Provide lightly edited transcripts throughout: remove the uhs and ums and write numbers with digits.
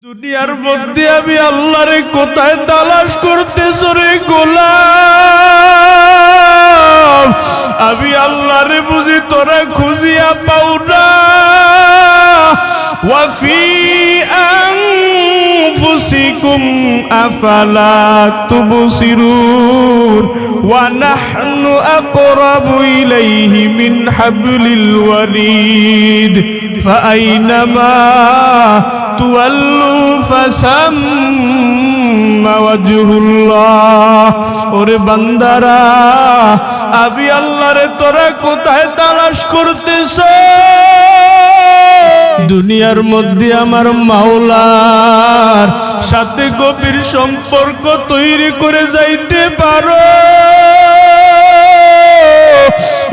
দুনিয়ার মধ্যে আমি আল্লাহরে কোথায় তালাশ করতেছ রে গোলাম? আমি আল্লাহরে বুঝি তোরা খুঁজিয়া পাও না। ওয়াফি আনফুসিকুম আফালা তুবসিরুন ওয়া নাহনু আকরাবু ইলাইহি মিন হাবলিল ওয়ারিদ ফাআইনামা তুওয়াল্লু ফাসাম্মা ওয়াজহুল্লাহ। ওরে বান্দারা, আমি আল্লাহরে তোরা কোথায় তালাশ করতেছ? দুনিয়ার মধ্যে আমার মাওলার সাথে গভীর সম্পর্ক তৈরি করে যাইতে পারো।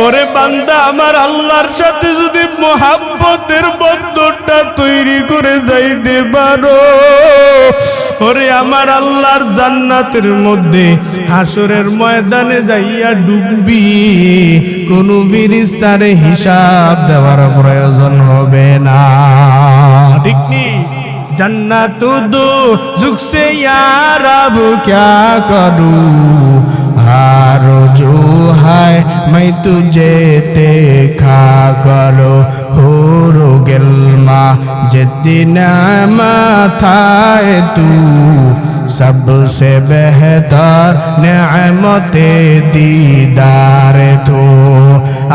ওরে বান্দা, আমার আল্লাহর সাথে যদি মোহাব্বতের বন্ধনটা তৈরি করে যাইতে পারো, ওরে আমার আল্লাহর জান্নাতের মধ্যে হাসরের ময়দানে যাইয়া ডুববি, কোন ফেরেশতারে হিসাব দেওয়ার প্রয়োজন হবে না। ঠিক নি? जन्नत दो जुग से यार अब क्या करूं, हारो जो है मैं तुझे देखा करो हो रो गिलमा जितना माथाए तू सबसे बेहतर नेमते दीदार तो।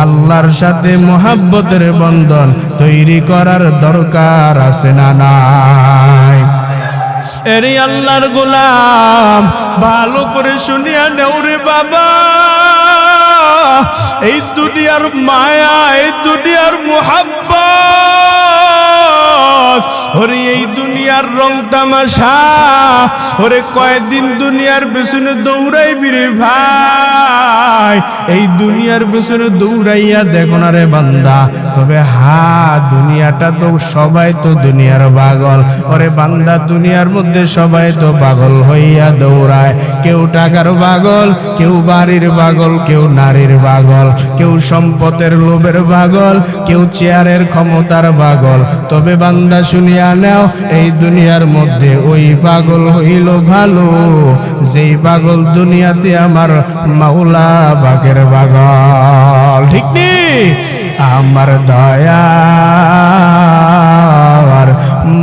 আল্লাহর সাথে মোহাব্বতের বন্ধন তৈরি করার দরকার আছে না নাই? এরে আল্লাহর গোলাম, ভালো করে শুনিয়া নেও রে বাবা। এই দুনিয়ার মায়া, এই দুনিয়ার মোহাব্বত, ওরে এই দুনিয়ার রং তামাশা, ওরে কয়দিন দুনিয়ার পেছনে দৌড়াইবি রে ভাই? এই দুনিয়ার পেছনে দৌড়াইয়া দেখো না রে বান্দা। তবে দুনিয়াটা তো সবাই তো দুনিয়ার পাগল। ওরে বান্দা, দুনিয়ার মধ্যে সবাই তো পাগল হইয়া দৌড়ায়। কেউ টাকার পাগল, কেউ বাড়ির পাগল, কেউ নারীর পাগল, কেউ সম্পদের লোভের পাগল, কেউ চেয়ারের ক্ষমতার পাগল। তবে বান্দা শুনিয়া নাও, এই দুনিয়ার মধ্যে ওই পাগল হইল ভালো, যেই পাগল দুনিয়াতে আমার মাওলা বাকের পাগল। ঠিক নি? আমার দয়ার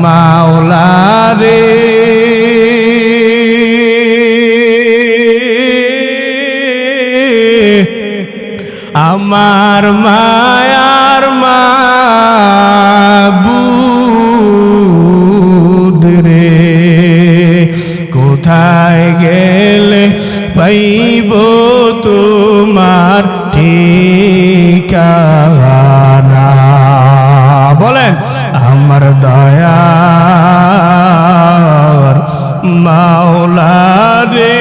মাওলা রে, আমার মায়ার মাবুদ রে, কোথায় গেলে পাইব তোমার ঠিকানা? বলেন, আমার দয়ার মাওলা রে,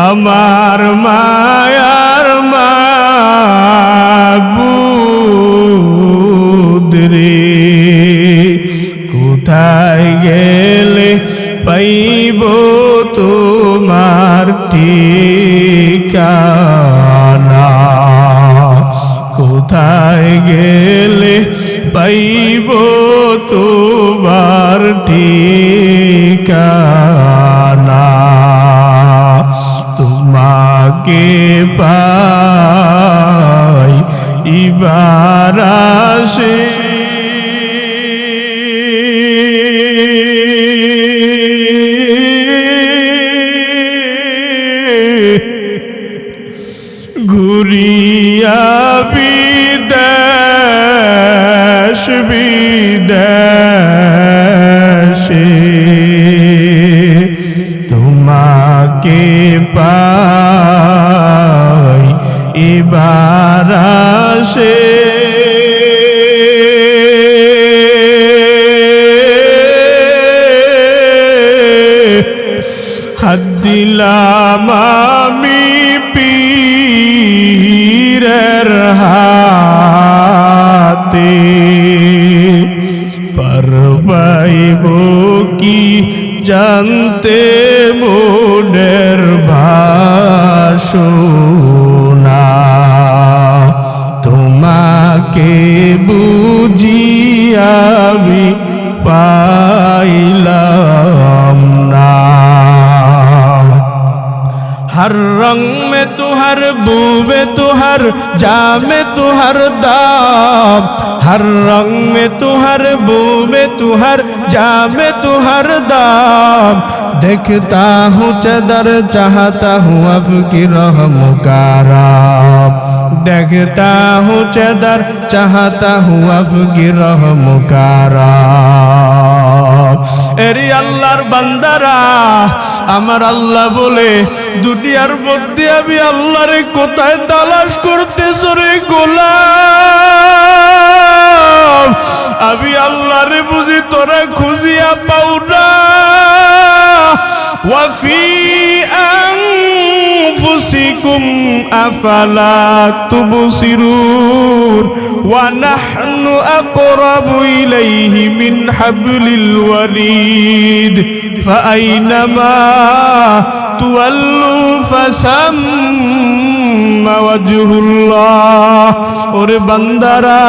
আমার মায়ার মাবুদ রে, কোথায় গেলে পাইব তোমার ঠিকানা? কোথায় গেলে পাইব তোমার ঠিকানা? তোমাকে পাই ইবার আসে, ঘুরিয়া বিদেশ বিদেশে, তোমাকে পাই এবার আসে। হাত দিলাম আমি পীরের হাতে, পারবাইব কি জানতে মোদের ভাষণা? তাকে বুঝিয়া আমি পাইলাম না। हर रंग में तू हर बू में तू हर जा में तू हर दाम, हर रंग में तू हर बू में तू हर जा में तू हर दाम। देखता हूँ चदर चाहता हूँ अफ़की रहमो का राम, देखता हूँ चदर चाहता हूँ अफ़की रहमो का राम। एरी अल्लाहर बंदारा আমার আল্লাহ বলে দুনিয়ার মধ্যে আমি আল্লাহরে কোথায় তালাশ করতেছ রে গোলাম? আমি আল্লাহরে বুঝি তোরা খুঁজিয়া পাও না। ওয়াফি আনফুসিকুম আফালা তুবসিরুন ওয়া নাহনু আকরাবু ইলাইহি মিন হাবলিল ওয়ারিদ ফাআইনামা তুওয়াল্লু ফাসাম্মা ওয়াজহুল্লাহ। ওরে বান্দারা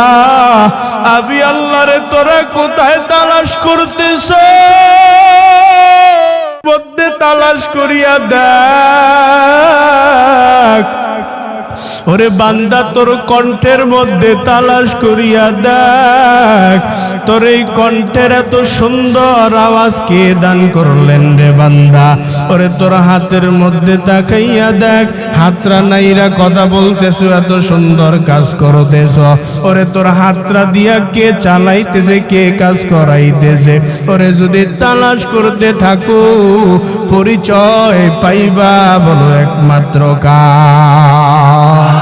আমি আল্লাহরে তোরা কোথায় তালাশ করতেছ? মধ্যে তালাশ করিয়া দেখ। ওরে বান্দা তোর কণ্ঠের মধ্যে তালাশ করিয়া দেখ, তোর এই কণ্ঠের এত সুন্দর আওয়াজ কে দান করলেন রে বান্দা? ওরে তোর হাতের মধ্যে তাকাইয়া দেখ, হাতরা নাইরা কথা বলতেছ, এত সুন্দর কাজ করতেছ। ওরে তোর হাতরা দিয়া কে চালাইতেছে, কে কাজ করাইতেছে? ওরে যদি তালাশ করতে থাকো পরিচয় পাইবা বলো একমাত্র কার?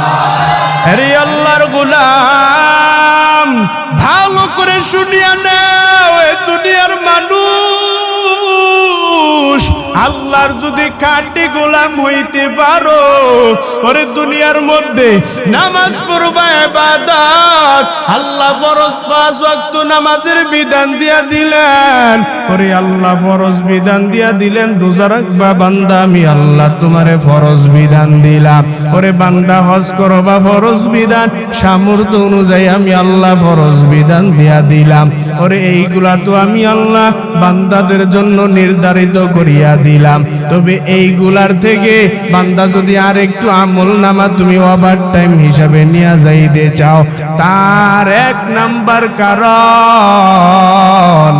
আরে আল্লাহর গোলাম ভালো করে শুনিয়া নাও, এ দুনিয়ার মানুষ আল্লাহর যদি খাঁটি গোলাম হইতে পারো, ওরে দুনিয়ার মধ্যে নামাজ পড়বা ইবাদত, আল্লাহ ফরজ 5 ওয়াক্ত নামাজের বিধান দিয়া দিলেন। ওরে আল্লাহ ফরজ বিধান দিয়া দিলেন রোজা রাখবা বান্দা, আমি আল্লাহ তোমারে ফরজ বিধান দিলাম। ওরে বান্দা হজ করবা ফরজ বিধান, সামর্থ্য অনুযায়ী আমি আল্লাহ ফরজ বিধান দিয়া দিলাম। ওরে এইগুলা তো আমি আল্লাহ বান্দাদের জন্য নির্ধারিত করিয়া দিলাম। তবে এইগুলার থেকে বান্দা যদি আর একটু আমল নামা তুমি ওভার টাইম হিসাবে নিয়ে যাইতে চাও, তার 1 নাম্বার কারণ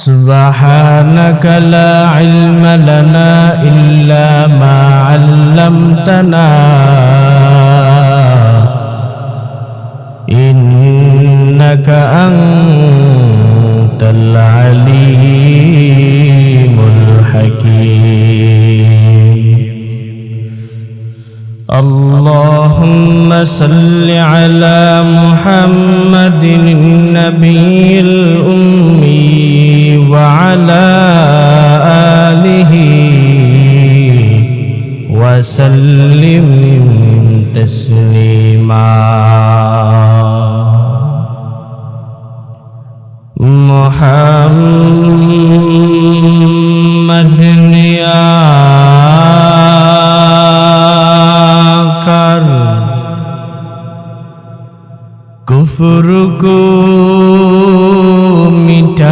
সুবহানাকা লা ইলমা লানা ইল্লা মা আল্লামতানা ইন্নাকা আনতাল আলিমুল হাকীম। اللهم صل على محمد النبي الأمي وعلى آله وسلم تسليما। محمد يا कुफ्र को मिटाया,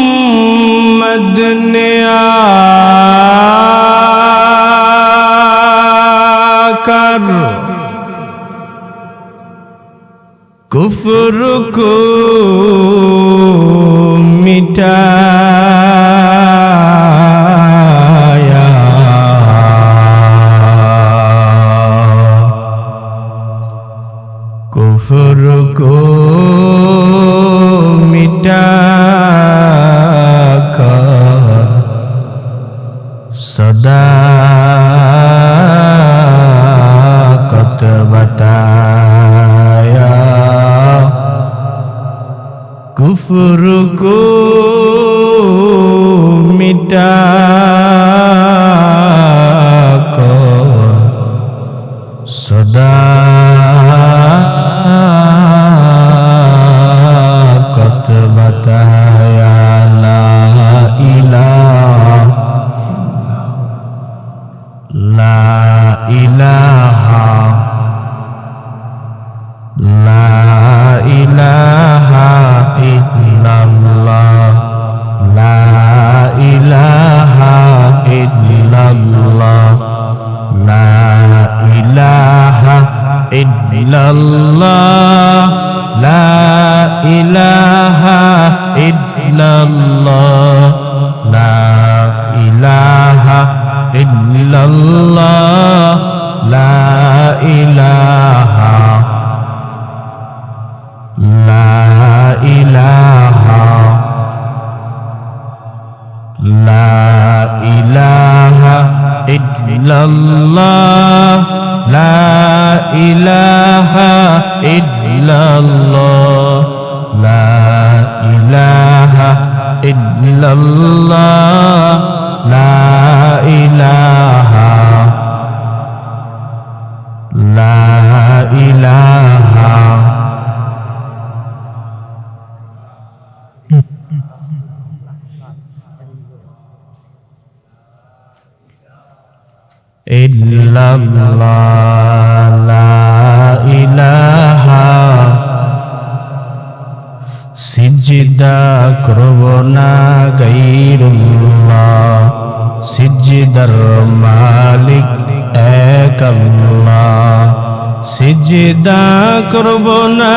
मोहम्मद ने आकर कुफ्र को मिटाया, कुफ्र को मिटाकर सदाकत बताया, कुफ्र को मिटाकर सदाकत बताया ला इलाहा ला इलाहा ला इलाहा इल्लल्लाह ला इलाहा इल्लल्लाह ला इलाहा इल्लल्लाह ला इलाहा इल्लल्लाह ला इलाहा इल्लल्लाह ला इलाहा ला इलाहा ला इलाहा इल्लल्लाह ला इलाहा इल्लल्लाह ला इलाहा इल्लल्लाह ला इलाहा ला इलाहा ইল্লাল্লাহ লা ইলাহা সিজদা করব না গায়রুল্লাহ সিজদার মালিক এক আল্লাহ সিজদা করব না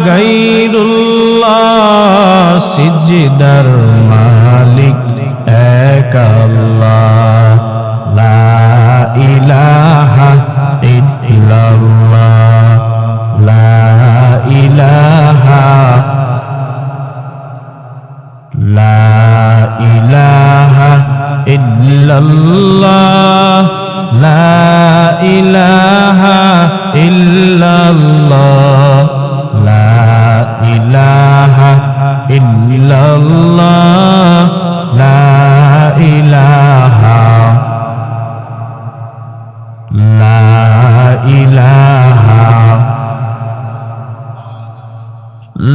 গায়রুল্লাহ সিজদার মালিক এক আল্লাহ লা ইলাহা ইল্লাল্লাহ লা ইলাহা লা ইলাহা ইল্লাল্লাহ লা ইলাহা ইল্লাল্লাহ লা ইলাহা ইল্লাল্লাহ লা ইলাহা লা ইলাহা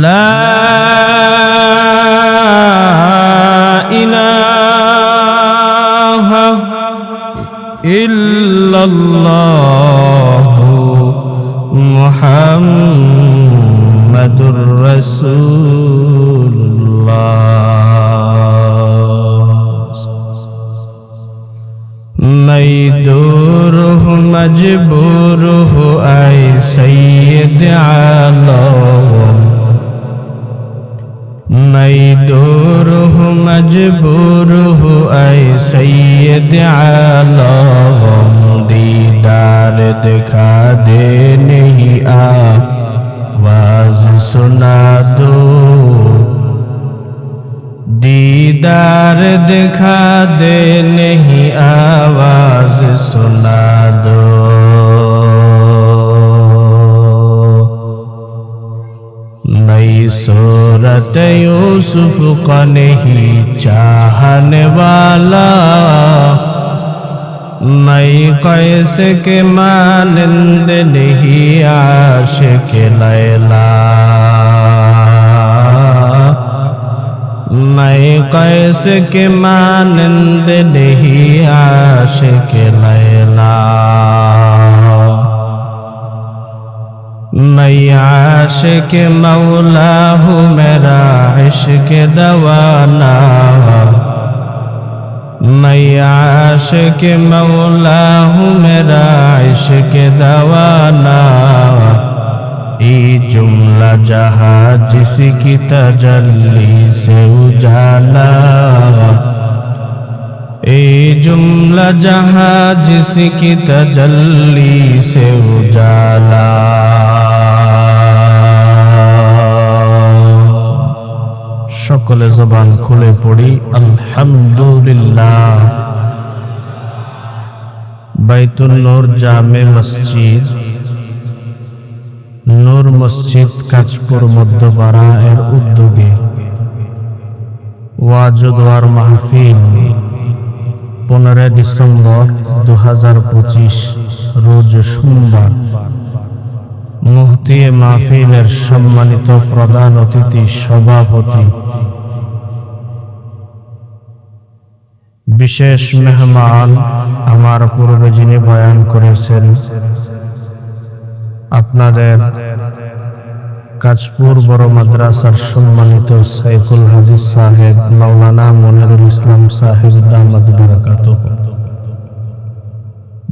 লা ইলাহা ইল্লাল্লাহু মুহাম্মাদুর রাসূলুল্লাহ मैं दूर हूँ मजबूर हूँ ऐ सैयद आलम मैं दूर हूँ मजबूर हूँ ऐ सैयद आलम दीदार दिखा दे नहीं आवाज़ सुना दो दीदार दिखा दे नहीं आवाज सुना दो नई सूरत यूसुफ का नहीं चाहने वाला मैं कैसे के मानंद नहीं आशिक लैला मैं कैसे के मानंद नहीं आशिक लैला मैं आशिक मौला हूँ मेरा इश्क दवाना मैं आशिक मौला हूँ मेरा इश्क दवाना ये जुमला जहाँ जिसकी तजल्ली से उजाला ये जुमला जहाँ जिसकी तजल्ली से उजाला সকলে জবান খুলে পড়ি আলহামদুলিল্লাহ বাইতুল নূর জামে মসজিদ নূর মসজিদ কাঁচপুর মধ্যপাড়া এর উদ্যোগে ওয়াজ ও দোয়ার মাহফিল 15 ডিসেম্বর 2025 রোজ সোমবার। মুফতি মাহফিলের সম্মানিত প্রধান অতিথি সভাপতি, বিশেষ মেহমান আমার পূর্বে যিনি বয়ান করেছেন, আপনাদের কাজপুর বড় মাদ্রাসার সম্মানিত সাইফুল হাদিস সাহেব মাওলানা মনিরুল ইসলাম সাহেব দামাত বারাকাতুহু।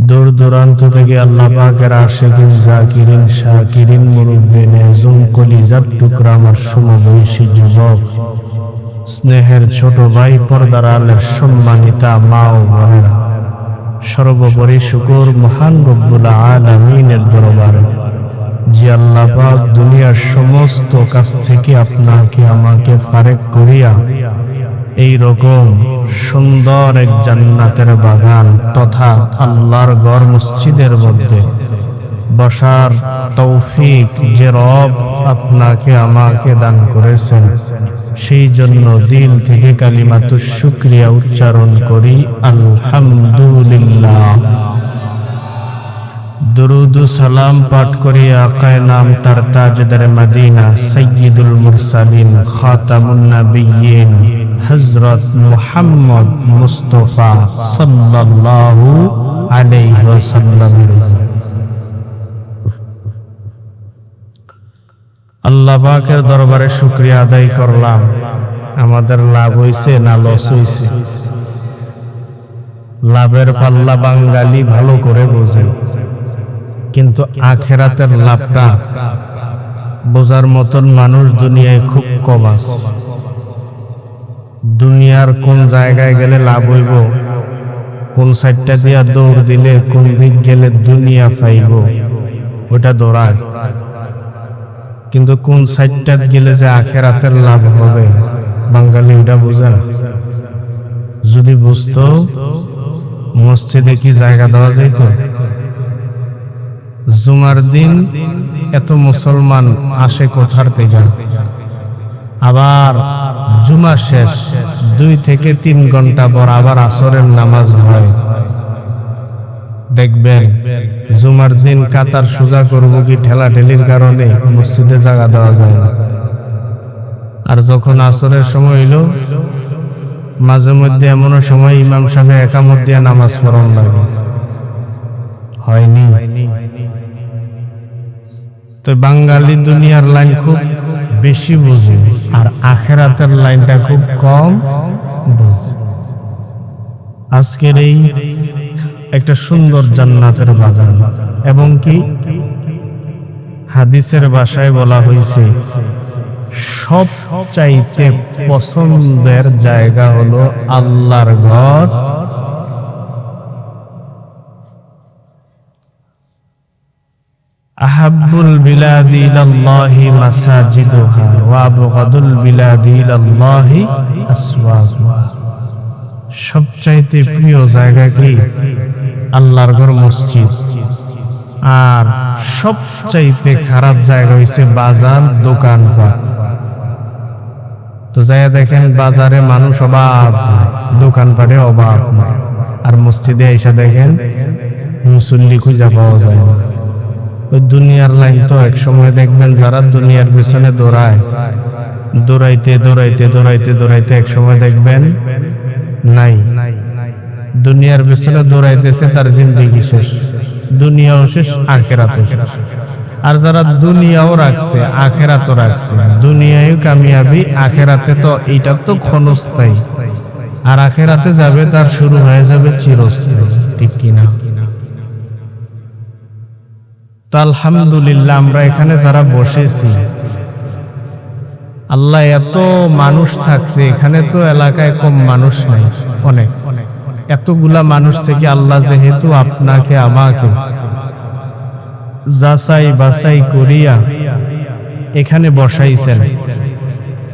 দূর দূরান্ত থেকে আল্লাহ পাকের আশিকিন জাকিরিন শাকিরিন মুরব্বিন এজম কলিজার টুকরা আমার সমবয়সী যুবক, স্নেহের ছোট ভাই, পর্দার আলের সম্মানিতা মা ও বোনেরা, সর্বোপরি শুকর মহান রব্বুল আলামিনের দরবারে যে আল্লাহ পাক দুনিয়ার সমস্ত কাজ থেকে আপনাকে আমাকে ফারেক করিয়া এই রকম সুন্দর এক জান্নাতের বাগান তথা আল্লাহর ঘর মসজিদের মধ্যে বসার তৌফিক যে রব আপনাকে আমাকে দান করেছেন, সেই জন্য দিল থেকে কালিমাতুশ শুকরিয়া উচ্চারণ করি আলহামদুলিল্লাহ। দুরুদ সালাম পাঠ করি আকায়ে নামদার তাজদার মদিনা সাইয়্যিদুল মুরসালিন খাতামুন নবিয়্যিন হযরত মুহাম্মদ মুস্তাফা সাল্লাল্লাহু আলাইহি ওয়াসাল্লাম। আল্লাহ পাকের দরবারে শুকরিয়া আদায় করলাম। আমাদের লাভ হইছে না লস হইছে? লাভের পাল্লা বাঙালি ভালো করে বোঝে, কিন্তু আখেরাতের লাভটা বোঝার মতন মানুষ দুনিয়ায় খুব কম আছে। দুনিয়ার কোন জায়গায় গেলে লাভ হইব, কোন সাইডটা দিয়া দৌড় দিলে কোন দিক গেলে দুনিয়া পাইব, ওটা দৌড়ায়। কিন্তু কোন সাইডটা গেলে যে আখেরাতের লাভ হবে, বাঙালি ওটা বোঝে না। যদি বুঝতো মসজিদে কি জায়গা দেওয়া যাইত? জুমার দিন এত মুসলমান আসে কোথার থেকে, আবার জুমা শেষ 2 থেকে 3 ঘন্টা পর আবার আসরের নামাজ হয়। দেখবেন জুমার দিন কাতার সোজা করবো কি ঠেলাঠেলির কারণে মসজিদে জায়গা দেওয়া যায় না। আর যখন আসরের সময় হইল, মাঝে মধ্যে এমনও সময় ইমাম সাহেব একামত দিয়ে নামাজ পড়ান লাগে, হয়নি? তো বাঙালি দুনিয়ার লাইন খুব বেশি বুঝে, আর আখেরাতের লাইনটা খুব কম বুঝে। আজকের এই একটা সুন্দর জান্নাতের বাগান, এবং কি হাদিসের ভাষায় বলা হয়েছে সবচাইতে পছন্দের জায়গা হলো আল্লাহর ঘর। আহাব্বুল বিলাদি ইলাল্লাহি মাসাজিদুহা ওয়া আবগাদুল বিলাদি ইলাল্লাহি আসওয়াকুহা। সবচাইতে প্রিয় জায়গা কি? আল্লাহর ঘর মসজিদ। আর সবচাইতে খারাপ জায়গা হইছে বাজার, দোকানপাট। তো যাই দেখেন বাজারে মানুষ অভাব, দোকানপাটে অভাব, আর মসজিদে এসে দেখেন মুসল্লি খুঁজে পাওয়া যায় না। ওই দুনিয়ার লাইন তো এক সময় দেখবেন যারা দুনিয়ার পিছনে দৌড়ায়, দৌড়াইতে দৌড়াইতে দৌড়াইতে দৌড়াইতে এক সময় দেখবেন নাই। দুনিয়ার পিছনে দৌড়াইতেছে, তার জিন্দেগি শেষ, দুনিয়াও শেষ, আখেরাতও শেষ। আর যারা দুনিয়াও রাখছে আখেরাতও রাখছে, দুনিয়ায় কামিয়াবি, আখেরাতে তো এইটা তো ক্ষণস্থায়ী, আর আখেরাতে যাবে তার শুরু হয়ে যাবে চিরস্থায়ী, ঠিক কিনা? তো আলহামদুলিল্লাহ আমরা এখানে যারা বসেছি, আল্লাহ এত মানুষ থাকছে, এখানে তো এলাকায় কম মানুষ নাই, অনেক। এতগুলা মানুষ থেকে আল্লাহ যেহেতু আপনাকে আমাকে যাচাই বাছাই করিয়া এখানে বসাইছেন,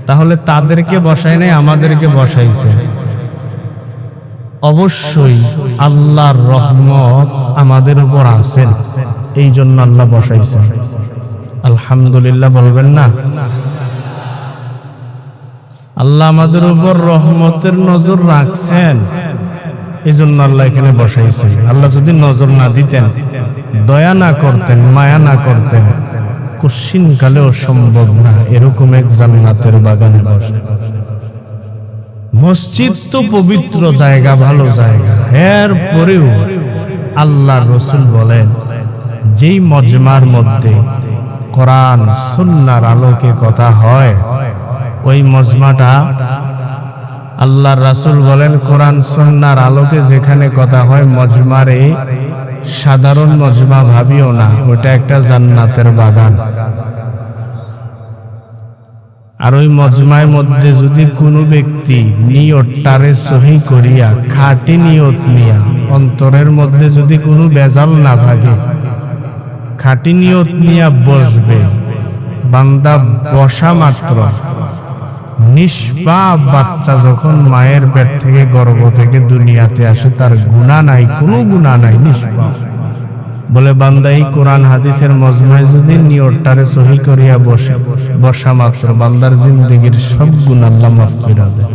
তাহলে তাদেরকে বসায় নাই, আমাদেরকে বসাইছেন। অবশ্যই আল্লাহর রহমত আমাদের উপর আছেন, এই জন্য আল্লাহ বসাইছেন। আলহামদুলিল্লাহ বলবেন না? আল্লাহ আমাদের উপর রহমতের নজর রাখছেন, এই জন্য আল্লাহ এখানে বসাইছেন। আল্লাহ যদি নজর না দিতেন, দয়া না করতেন, মায়া না করতেন, কশিন কালেও সম্ভব না এরকম এক জান্নাতের বাগানে বসে। মসজিদ তো পবিত্র জায়গা, ভালো জায়গা, এরপরেও আল্লাহর রাসূল বলেন যেই মজমার মধ্যে কোরআন সুন্নাহর আলোকে কথা হয়, ওই মজমাটা আল্লাহর রাসূল বলেন কোরআন সুন্নাহর আলোকে যেখানে কথা হয়, মজমারে সাধারণ মজমা ভাবিও না, ওটা একটা জান্নাতের বাগান। আর ওই মজমার মধ্যে যদি কোনো ব্যক্তি নিয়তটারে সহি করিয়া, খাঁটি নিয়ত নিয়া, অন্তরের মধ্যে যদি কোনো বেজাল না থাকে, খাঁটি নিয়ত নিয়া বসবে, বান্দা বসা মাত্র নিষ্পাপ বাচ্চা যখন মায়ের পেট থেকে, গর্ভ থেকে দুনিয়াতে আসে, তার গুনাহ নাই, কোনো গুনাহ নাই, নিষ্পাপ। বলে বান্দা এই কোরআন হাদিসের মজমায় যদি নিয়তটারে সহি করিয়া বসে, বসা মাত্র বান্দার জিন্দেগীর সব গুনাহ আল্লাহ মাফ করে দেয়।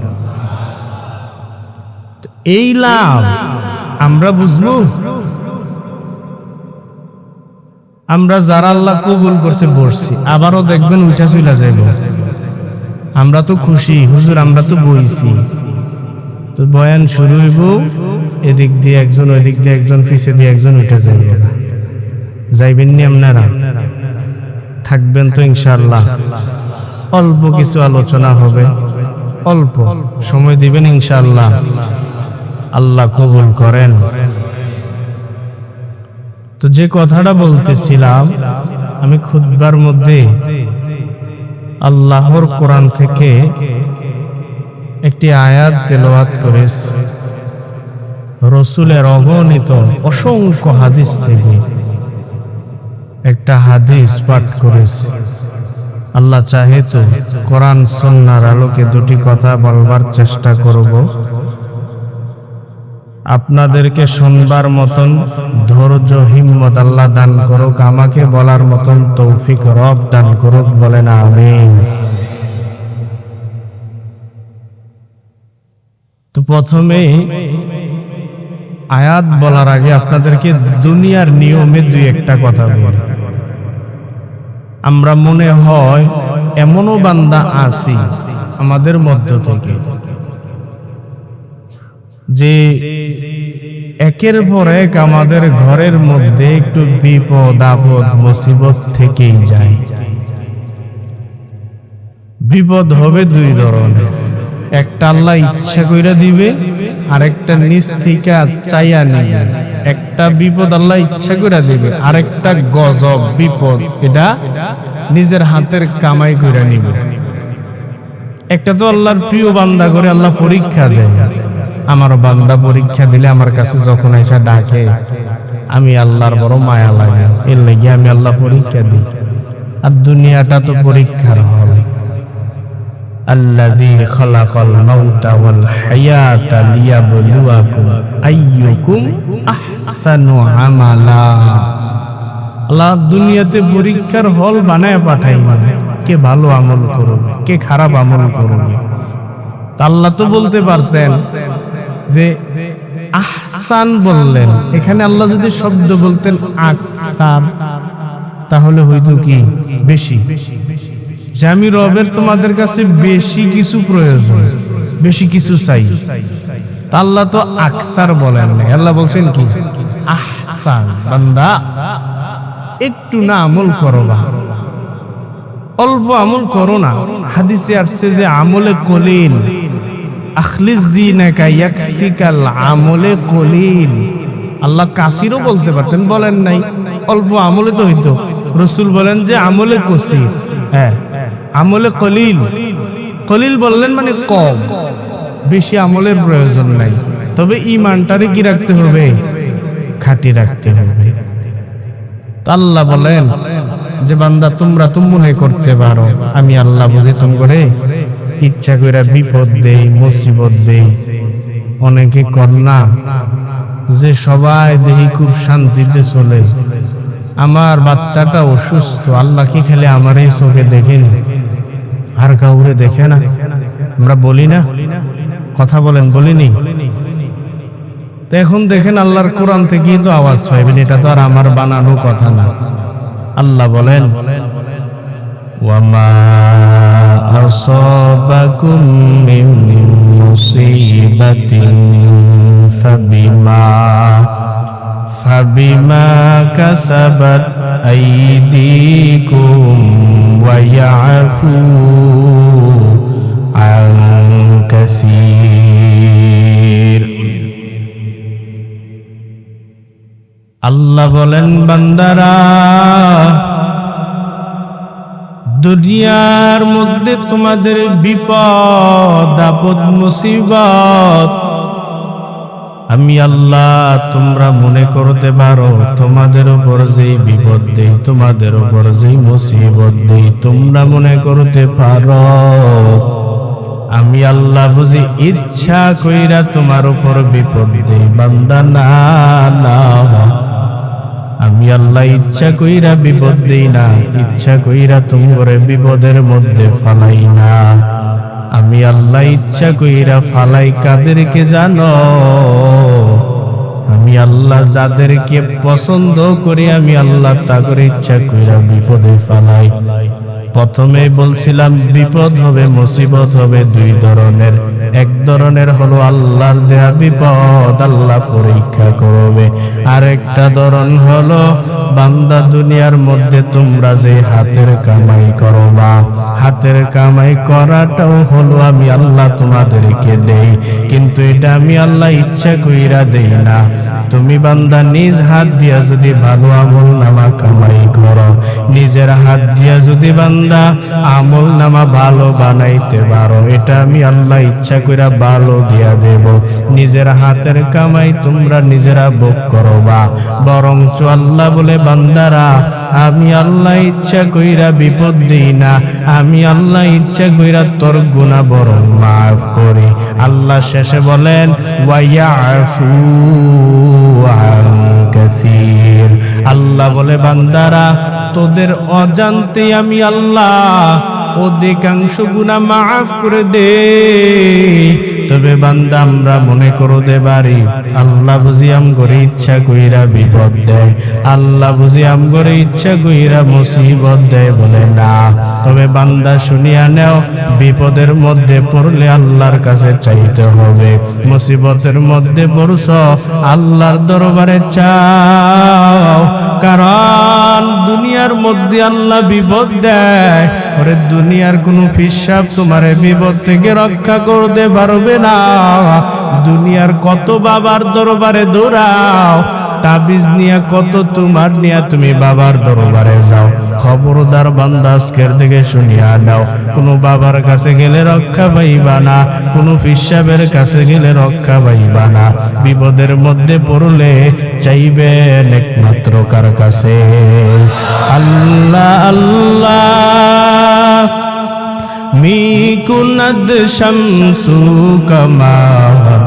এই লাভ আমরা বুঝবো। আমরা যারা আল্লাহ কবুল করছে বসছি, আবারও দেখবেন উঠা চলে যাইব। আমরা তো খুশি, হুজুর আমরা তো বইছি, তো বয়ান শুরু হইব, এদিক দিয়ে একজন, ওই দিক দিয়ে একজন, পিছে দিয়ে একজন উঠে যাইব। যাইবেন নি আপনারা? থাকবেন তো ইনশাআল্লাহ। অল্প কিছু আলোচনা হবে, অল্প সময় দিবেন ইনশাআল্লাহ, আল্লাহ কবুল করেন। তো যে কথাটা বলতেছিলাম, আমি খুতবার মধ্যে আল্লাহর কোরআন থেকে একটি আয়াত তেলাওয়াত করেছি, রাসূলের অগণিত অসংখ্য হাদিস থেকে একটা হাদিস পাঠ করেছি। আল্লাহ চাহে তো কোরআন সুন্নাহর আলোকে দুটি কথা বলবার চেষ্টা করব। আপনাদেরকে শুনবার মতন ধৈর্য, হিম্মত আল্লাহ দান করুক, আমাকে বলার মতন তৌফিক রব দান করুক, বলেন আমিন। তো প্রথমে আয়াত বলার আগে আপনাদেরকে দুনিয়ার নিয়মে দুই একটা কথা বলি। আমরা মনে হয় এমনও বান্দা আছি আমাদের মধ্য থেকে যে একের পর এক আমাদের ঘরের মধ্যে একটু বিপদ আপদ মুসিবত থেকেই যায়। বিপদ হবে দুই ধরনের, একটা আল্লাহ ইচ্ছা কইরা দিবে, আর একটা নিজ থেকে চাইয়া নিবে। একটা বিপদ আল্লাহ ইচ্ছা কইরা দিবে, আর একটা গজব বিপদ এটা নিজের হাতের কামাই কইরা নিবে। একটা তো আল্লাহর প্রিয় বান্দা করে আল্লাহ পরীক্ষা দেয়। আমার বান্দা পরীক্ষা দিলে আমার কাছে যখন এসে ডাকে, আমি আল্লাহর বড় মায়া লাগে, এর লাগে আমি আল্লাহ পরীক্ষা দিই। আর দুনিয়াটা তো পরীক্ষার হল। আল্লাযী খালাকাল মাউতা ওয়াল হায়াতা লিয়াবলুয়াকুম আইয়ুকুম আহসানু আমালা। আল্লাহ দুনিয়াতে পরীক্ষার হল বানায় পাঠাইলেন, কে ভালো আমল করবে, কে খারাপ আমল করবে। আল্লাহ তো বলতে পারতেন যে আহসান বললেন, এখানে আল্লাহ যদি শব্দ বলতেন আকসার, তাহলে হয়তো কি বেশি, যে আমি রবের তোমাদের কাছে বেশি কিছু প্রয়োজন, বেশি কিছু চাই। আল্লাহ তো আকসার বলেন না, আল্লাহ বলছেন কি আহসান। বান্দা একটু না আমল করো না, অল্প আমল করো না। হাদিসে আসছে যে আমলে কলিল, আখলিস দীনাকা ইয়াকফিকাল আমলে কলিল। আল্লাহ কাসিরও বলতে পারতেন, বলেন নাই, অল্প আমলে তো হইতো। রাসূল বলেন যে আমলে কসির, হ্যাঁ আমলে কলিল। কলিল বললেন মানে কম, বেশি আমলের প্রয়োজন নাই। তবে ঈমানটারে কি রাখতে হবে? খাঁটি রাখতে হবে। আল্লাহ বলেন যে বান্দা তোমরা তো মনে করতে পারো আমি আল্লাহ বুঝি তোমরে ইচ্ছা করে বিপদ দেই, মুসিবত দেই। অনেকে কর না যে সবাই দেখি খুব শান্তিতে চলে, আমার বাচ্চাটা অসুস্থ, আল্লাহ কি খেলে আমার এই চোখে দেখেন, আর কাউরে দেখে না। আমরা বলি না, কথা বলেন, বলিনি? তো এখন দেখেন আল্লাহর কোরআন থেকেই তো আওয়াজ পাইবেন, এটা তো আর আমার বানানো কথা না। আল্লাহ বলেন ওয়ামা আসাবাকুম মিন মুসিবাতিন ফাবিমা কাসাবাত আইদিকুম ওয়া ইয়াফু আন কাসীর। আল্লাহ বলেন বান্দারা, দুনিয়ার মধ্যে তোমাদের বিপদ আপদ মুসিবত, আমি আল্লাহ তোমরা মনে করতে পারো তোমাদের উপর যেই বিপদ দেই, তোমাদের উপর যেই মুসিবত দেই, তোমরা মনে করতে পারো আমি আল্লাহ বুঝি ইচ্ছা কইরা তোমার উপর বিপদ দেই। বান্দা না না, আমি আল্লাহ ইচ্ছা কইরা বিপদ দেই না, ইচ্ছা কইরা তোমরে বিপদের মধ্যে ফালাই না। আমি আল্লাহ ইচ্ছা কইরা ফালাই কাদেরকে জানো? আমি আল্লাহ যাদেরকে পছন্দ করি আমি আল্লাহ তাদের ইচ্ছা কইরা বিপদে ফালাই। প্রথমে বলছিলাম বিপদ হবে, মুসিবত হবে দুই ধরনের। এক ধরনের হলো আল্লাহর দেয়া বিপদ, আল্লাহ পরীক্ষা করবে। আর একটা ধরন হলো বান্দা দুনিয়ার মধ্যে তোমরা যে হাতের কামাই করবা, হাতের কামাই করাটাও হলো আমি আল্লাহ তোমাদেরকে দেই, কিন্তু এটা আমি আল্লাহ ইচ্ছা কইরা দেই না। তুমি বান্দা নিজ হাত দিয়া যদি ভালো আমল নামা কামাই করো, নিজের হাত দিয়া যদি বান্দা আমল নামা ভালো বানাইতে পারো, এটা আমি আল্লাহ ইচ্ছা কইরা ভালো দিয়া দেব। নিজের হাতের কামাই তোমরা নিজেরা ভোগ করবা, বরঞ্চ আল্লাহ বলে বান্দারা আমি আল্লাহ ইচ্ছা কইরা বিপদ দিই না, আমি আল্লাহ ইচ্ছা কইরা তোর গুনাহ বরং মাফ করি। আল্লাহ শেষে বলেন ওয়ায়াফু আন কাসীর। আল্লাহ বলে বান্দারা তোদের অজান্তে আমি আল্লাহ অধিকাংশ গুনাহ মাফ করে দে। তবে বান্দা আমরা মনে করতে পারি আল্লাহ বুঝি আমগরে ইচ্ছা কইরা বিপদ দেয়, আল্লাহ বুঝি আমগরে ইচ্ছা কইরা মুসিবত দেয়, বলে না। তবে বান্দা শুনিয়া নেও, বিপদের মধ্যে পড়লে আল্লাহর কাছে চাইতে হবে। মুসিবতের মধ্যে পড়ছ আল্লাহর দরবারে চাও, কারণ দুনিয়ার মধ্যে আল্লাহ বিপদ দেয়। ওরে দুনিয়ার কোনো হিসাব তোমারে বিপদ থেকে রক্ষা করতে পারবে না। দুনিয়ার কত বাবার দরবারে দৌড়াও, তাবিজ নিয়া কত তোমার নিয়া তুমি বাবার দরবারে যাও। খবরদার বান্দা আজকের থেকে শুনিয়া নাও, কোনো বাবার কাছে গেলে রক্ষা পাইবা না, কোনো হিসাবের কাছে গেলে রক্ষা পাইবা না। বিপদের মধ্যে পড়লে চাইবেন একমাত্র কার কাছে? আল্লাহ আল্লাহ। মিকুনাদ শামসু কামার,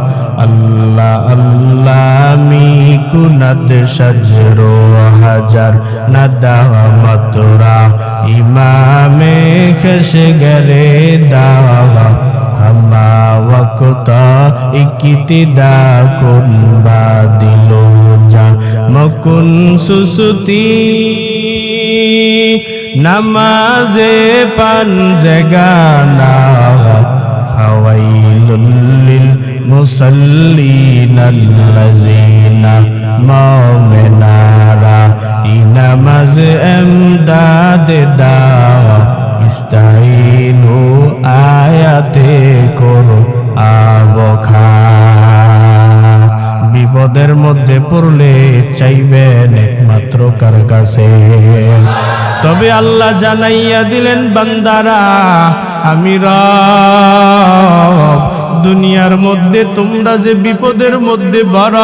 আল্লাহ আল্লাহ। মিকুনাদ শাজরো হাজার নাদামতরা, ইমামে খসে গরে দাওয়া হামা ওয়াক্তা ইকিতিদা কুন বাদিলো যা মকুন সুসুতি নামাজে পাঞ্জগানা ফাওয়াইলুল লিল মুসাল্লিনাল্লাযিনা মুমিনারা ইনামাজ এমদাদ দাওয়া ইস্তাইনু আয়াতে করো আবখা। বিপদের মধ্যে পড়লে চাইবেন একমাত্র কার কাছে? তবে আল্লাহ জানাইয়া দিলেন বান্দারা আমি রব, দুনিয়ার মধ্যে তোমরা যে বিপদের মধ্যে বড়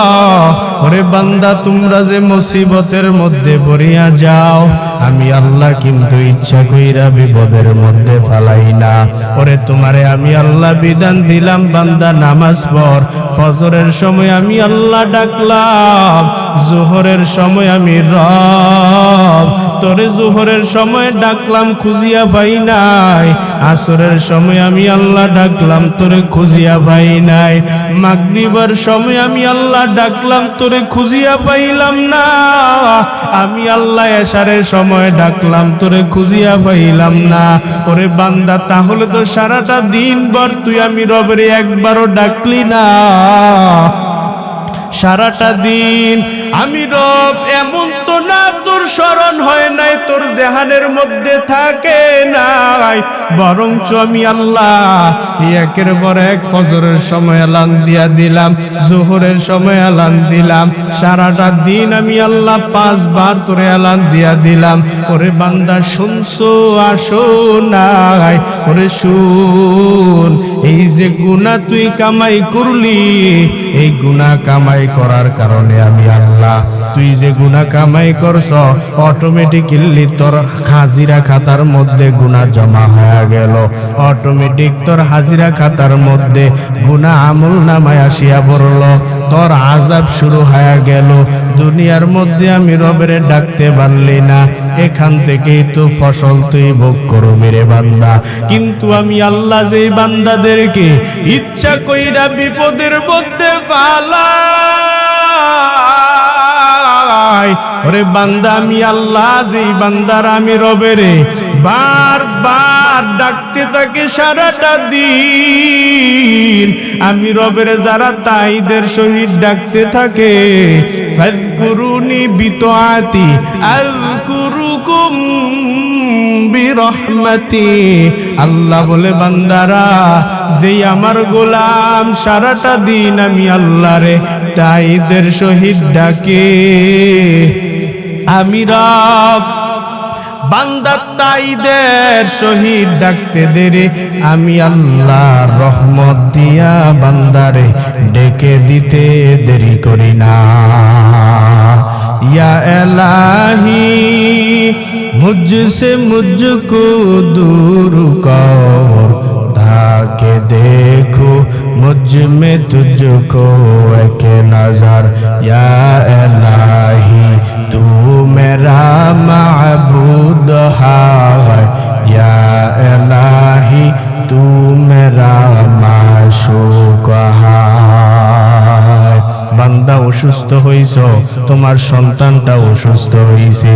ওরে বান্দা তোমরা যে মুসিবতের মধ্যে পড়িয়া যাও আমি আল্লাহ কিন্তু ইচ্ছা কইরা বিপদের মধ্যে ফালাই না। ওরে তোমারে আমি আল্লাহ বিধান দিলাম বান্দা নামাজ পড়, ফজরের সময় আমি আল্লাহ ডাকলাম, জোহরের সময় আমি রব তোরে জোহরের সময় ডাকলাম খুঁজিয়া পাই নাই, আসরের সময় আমি আল্লাহ ডাকলাম তোরে খুঁজিয়া পাই নাই, মাগরিবের সময় আমি আল্লাহ ডাকলাম তোরে খুঁজিয়া পাইলাম না, আমি আল্লাহ এশারের সময় ডাকলাম তোরে খুঁজিয়া পাইলাম না। ওরে বান্দা তাহলে তো সারাটা দিন ভর তুই আমি রবের একবারও ডাকলি না। সারাটা দিন আমি রব এমন তো না তোর স্মরণ হয় নাই, তোর জেহানের মধ্যে থাকে নাই, বরঞ্চ আমি আল্লাহ একের পর এক ফজরের সময় এলান দিয়া দিলাম, জোহরের সময় এলান দিলাম, সারাটা দিন আমি আল্লাহ 5 বার তোরে এলান দিয়া দিলাম। ওরে বান্দা শুনছো আসো নাই, ওরে শুন এই যে গুনাহ তুই কামাই করলি, এই গুনাহ কামাই করার কারণে আমি আল্লাহ তুই যে গুনাহ কামাই করছ অটোমেটিক্যালি তোর হাজিরা খাতার মধ্যে গুনাহ জমা হয়ে গেল, অটোমেটিক তোর হাজিরা খাতার মধ্যে গুনাহ আমলনামায় আসিয়া পড়ল, তোর আযাব শুরু হয়ে গেল। দুনিয়ার মধ্যে আমি রবের ডাকতে পারলি না, এখান থেকেই তো ফসল তুই ভোগ করবি রে বান্দা। কিন্তু আমি আল্লাহ যেই বান্দাদেরকে ইচ্ছা কইরা বিপদের মধ্যে ফালাই, ওরে বান্দা আমি আল্লাহ যেই বান্দার আমি রবেরে বারবার ডাকতে থাকে সারাটা দিন, আমি রবের যারা তাইদের শহীদ ডাকতে থাকে ফাযকুরুনি বিতাআতি আযকুরুকুম বিরহমাতি। আল্লাহ বলে বান্দারা যেই আমার গোলাম সারাটা দিন আমি আল্লাহরে তাইদের শহীদ ডাকে, আমি রব বান্দা তাইদের শহীদ ডাকতে দেরে আমি আল্লাহ রহমত দিয়া বান্দারে ডেকে দিতে দেরি করি না। या इलाही मुझसे मुझको दूर कर, ताकि देखो मुझ में तुझको एक नजर। या इलाही तू मेरा माबूद है, या इलाही तू मेरा माशूक है। বান্দা অসুস্থ হইছ, তোমার সন্তানটা অসুস্থ হইছে,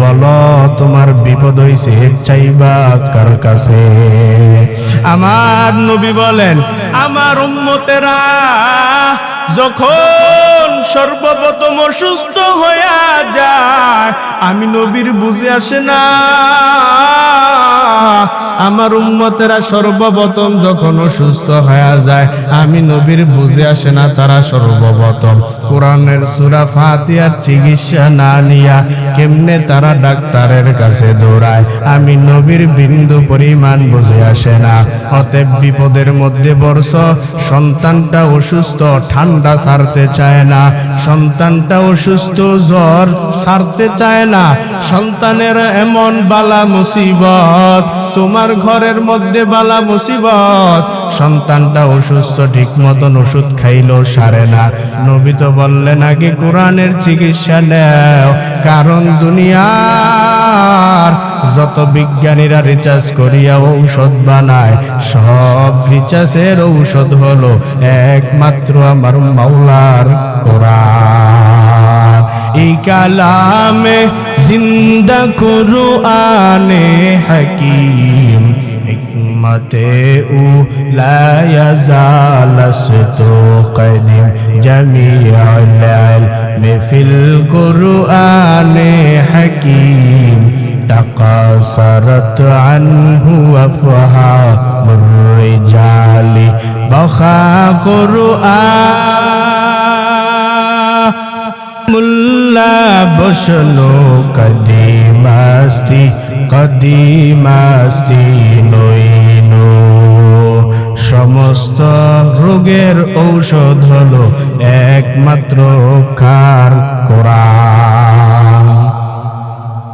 বলো তোমার বিপদ হইছে, চাইবা কার কাছে? আমার নবী বলেন আমার উম্মতেরা যখন সর্বপ্রথম অসুস্থ হইয়া যায় আমি নবীর বুঝে আসে না। আমার উম্মতেরা সর্বপ্রথম যখন অসুস্থ হয়ে যায় আমি নবীর বুঝে আসে না, তারা সর্বপ্রথম কোরআনের সূরা ফাতিহার চিকিৎসা না নিয়া কেমনে তারা ডাক্তারের কাছে দৌড়ায় আমি নবীর বিন্দু পরিমাণ বুঝে আসে না। অতএব বিপদের মধ্যে বর্ষ, সন্তানটা অসুস্থ, ঠান্ডা ছাড়তে চায় না, সন্তানটা অসুস্থ, জ্বর ছাড়তে চায় না, সন্তানের এমন বালা মুসিবত, তোমার ঘরের মধ্যে বালা মুসিবত, সন্তানটা অসুস্থ, ঠিক মতন ওষুধ খাইলেও সারে না। নবী তো বললেন আগে কোরআনের চিকিৎসা নেও, কারণ দুনিয়ার যত বিজ্ঞানীরা রিচার্জ করিয়া ঔষধ বানায় সব রিচার্জের ঔষধ হলো একমাত্র আমার মাওলার কোরআন। এই কালামে জিন্দা কুরআনে হাকিম হিকমতে উ লা ইয়াজালাসতু কদিম জামিউল ইলমি ফিল কুরআনে হাকিম تقاصرت عنه أفهام الرجال بخا قرآن মুল্লা বসনো কদিমাস্তি নইনো সমস্ত রোগের ঔষধ হলো একমাত্র কার কোরআন।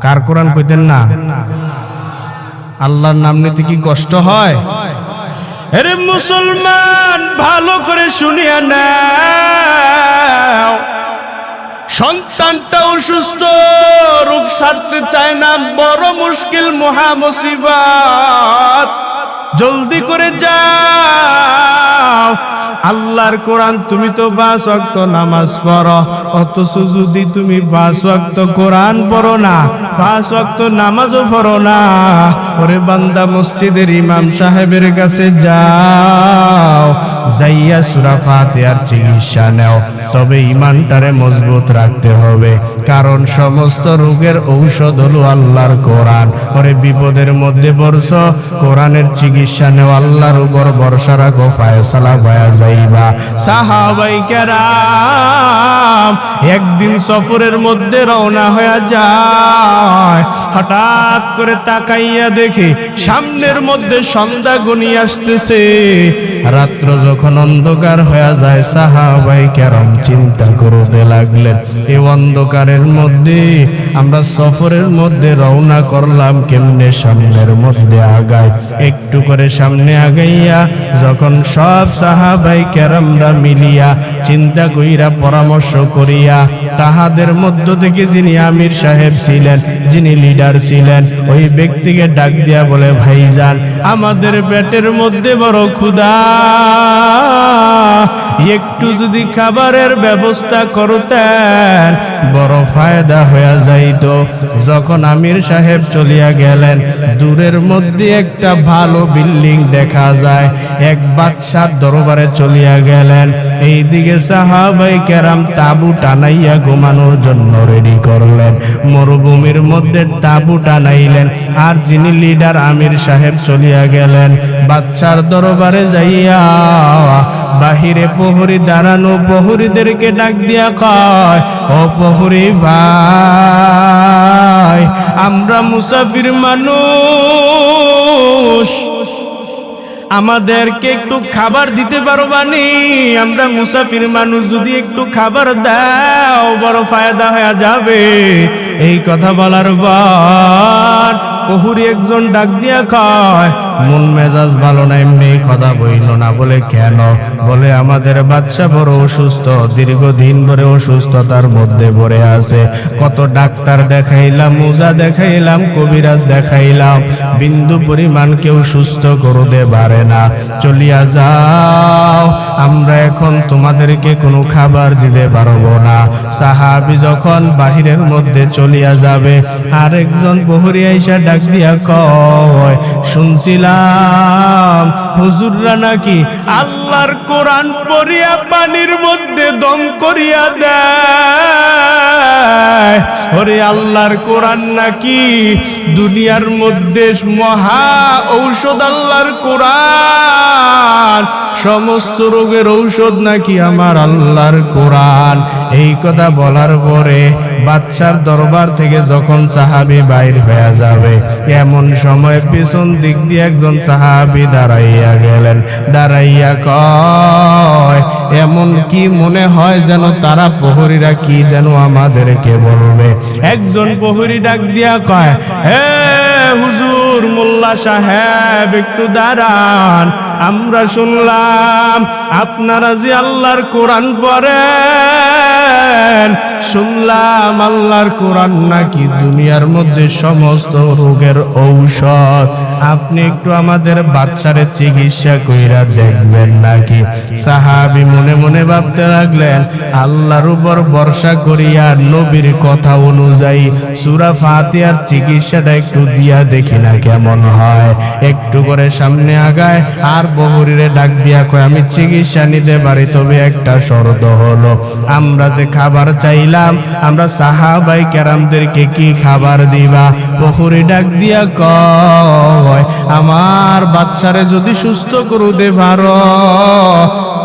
কার কোরআন কইতেন না? আল্লাহর নাম নিতে কি কষ্ট হয়? আরে মুসলমান, ভালো করে শুনিয়া নাও, সন্তানটা অসুস্থ, রোগ সারতে চায় না, বড় মুশকিল, মহা মুসিবত। জলদি করে যাও, আল্লাহর কোরআন। তুমি তো 5 ওয়াক্ত নামাজ পড়ো, অথচ যদি তুমি 5 ওয়াক্ত কোরআন পড়ো না, 5 ওয়াক্ত নামাজও পড়ো না, ওরে বান্দা, মসজিদের ইমাম সাহেবের কাছে যাও, যাইয়া সূরা ফাতিহার চিকিৎসা নাও। তবে ইমানটারে মজবুত রাখতে হবে, কারণ সমস্ত রোগের ঔষধ হলো আল্লাহর কোরআন। ওরে বিপদের মধ্যে পড়ছ, কোরআনের চিকিৎসা নেও, আল্লাহর উপর ভরসা রাখো, ফায়সালা হয়ে যাইবা। সাহাবায়ে কেরাম একদিন সফরের মধ্যে রওনা হয়ে যায়, হঠাৎ করে তাকাইয়া দেখে সামনের মধ্যে সন্ধ্যা ঘনিয়ে আসতেছে। রাত্র যখন অন্ধকার হয়ে যায়, সাহাবায়ে কেরাম চিন্তা করতে লাগলেন, এই অন্ধকারের মধ্যে আমরা সফরের মধ্যে রওনা করলাম কেমনে, সামনের মধ্যে আগায়। একটু করে সামনে আগাইয়া যখন সব সাহাবায়ে কেরামরা মিলিয়া চিন্তা কইরা পরামর্শ করিয়া, তাহাদের মধ্য থেকে যিনি আমির সাহেব ছিলেন, যিনি লিডার ছিলেন, ওই ব্যক্তিকে ডাক দিয়া বলে, ভাইজান, আমাদের পেটের মধ্যে বড় ক্ষুধা, একটু যদি খাবারের ব্যবস্থা করতেন বড় ফায়দা হয়ে যাইতো। যখন আমির সাহেব চলিয়া গেলেন, দূরের মধ্যে একটা ভালো বিল্ডিং দেখা যায়, এক বাদশার দরবারে চলিয়া গেলেন। এইদিকে সাহাবায়ে কেরাম তাঁবু টানাইয়া ঘুমানোর জন্য রেডি করলেন, মরুভূমির মধ্যে তাঁবু টানাইলেন। আর যিনি লিডার আমির সাহেব চলিয়া গেলেন বাদশার দরবারে যাইয়া, বাহিরে প্রহরী দাঁড়ানো, প্রহরীদেরকে ডাক দিয়া কয়, ও প্রহরী ভাই, আমরা মুসাফির মানুষ, আমাদেরকে একটু খাবার দিতে পারো বানি? আমরা মুসাফির মানুষ, যদি একটু খাবার দাও বড় ফায়দা হয়ে যাবে। এই কথা বলার পর প্রহরী একজন ডাক দিয়া কয়, মন মেজাজ ভালো না, এমনি কথা বইল না। বলে কেন? বলে আমাদের বাচ্চা বড় অসুস্থ, দীর্ঘদিন ধরে অসুস্থতার মধ্যে পড়ে আছে। কত ডাক্তার দেখাইলাম, মুজা দেখাইলাম, কবিরাজ দেখাইলাম, বিন্দু পরিমাণ কেউ সুস্থ করতে পারে না। চলিয়া যাও, আমরা এখন তোমাদেরকে কোনো খাবার দিতে পারবো না। সাহাবী যখন বাহিরের মধ্যে চলিয়া যাবে, আরেকজন প্রহরী আইসা ডাক দিয়া কয়, শুনছিলাম হুজুররা নাকি আল্লাহর কোরআন পড়িয়া পানির মধ্যে দম করিয়া দেয়। ওরে আল্লাহর কোরআন নাকি দুনিয়ার মধ্যে মহা ঔষধ, আল্লাহর কোরআন সমস্ত রোগের ঔষধ নাকি আমার আল্লাহর কোরআন। এই কথা বলার পরে বাদশার দরবার থেকে যখন সাহাবী বাইর হয়ে যাবে, এমন সময় পিছন দিক দিয়ে একজন সাহাবী দাঁড়াইয়া গেলেন। দাঁড়াইয়া কয়, এমন কি মনে হয় যেন তারা প্রহরীরা কি যেন আমাদেরকে বলবে। একজন প্রহরী ডাক দিয়া কয়, হে হুজুর, মোল্লা সাহেব, একটু দাঁড়ান, আমরা শুনলাম আপনারা যে আল্লাহর কোরআন পড়েন, শুনলাম আল্লাহর কোরআন নাকি দুনিয়ার মধ্যে সমস্ত রোগের ঔষধ। আপনি একটু আমাদের বাচ্চারে চিকিৎসা কইরা দেখবেন নাকি? সাহাবী মনে মনে ভাবতে লাগলেন, আল্লাহর উপর ভরসা করিয়া নবীর কথা অনুযায়ী সূরা ফাতিহার চিকিৎসাটা একটু দিয়া দেখি না কেমন হয়। একটু করে সামনে আগায়, আর প্রহরীরে ডাক দিয়া কয়, আমি চিকিৎসা নিতে পারি, তবে একটা শর্ত হলো, আমরা যে খাবার চাইলাম, আমরা সাহাবায়ে কেরামদেরকে কি খাবার দিবা? প্রহরী ডাক দিয়া কয়, আমার বাচ্চারে যদি সুস্থ করতে পারো,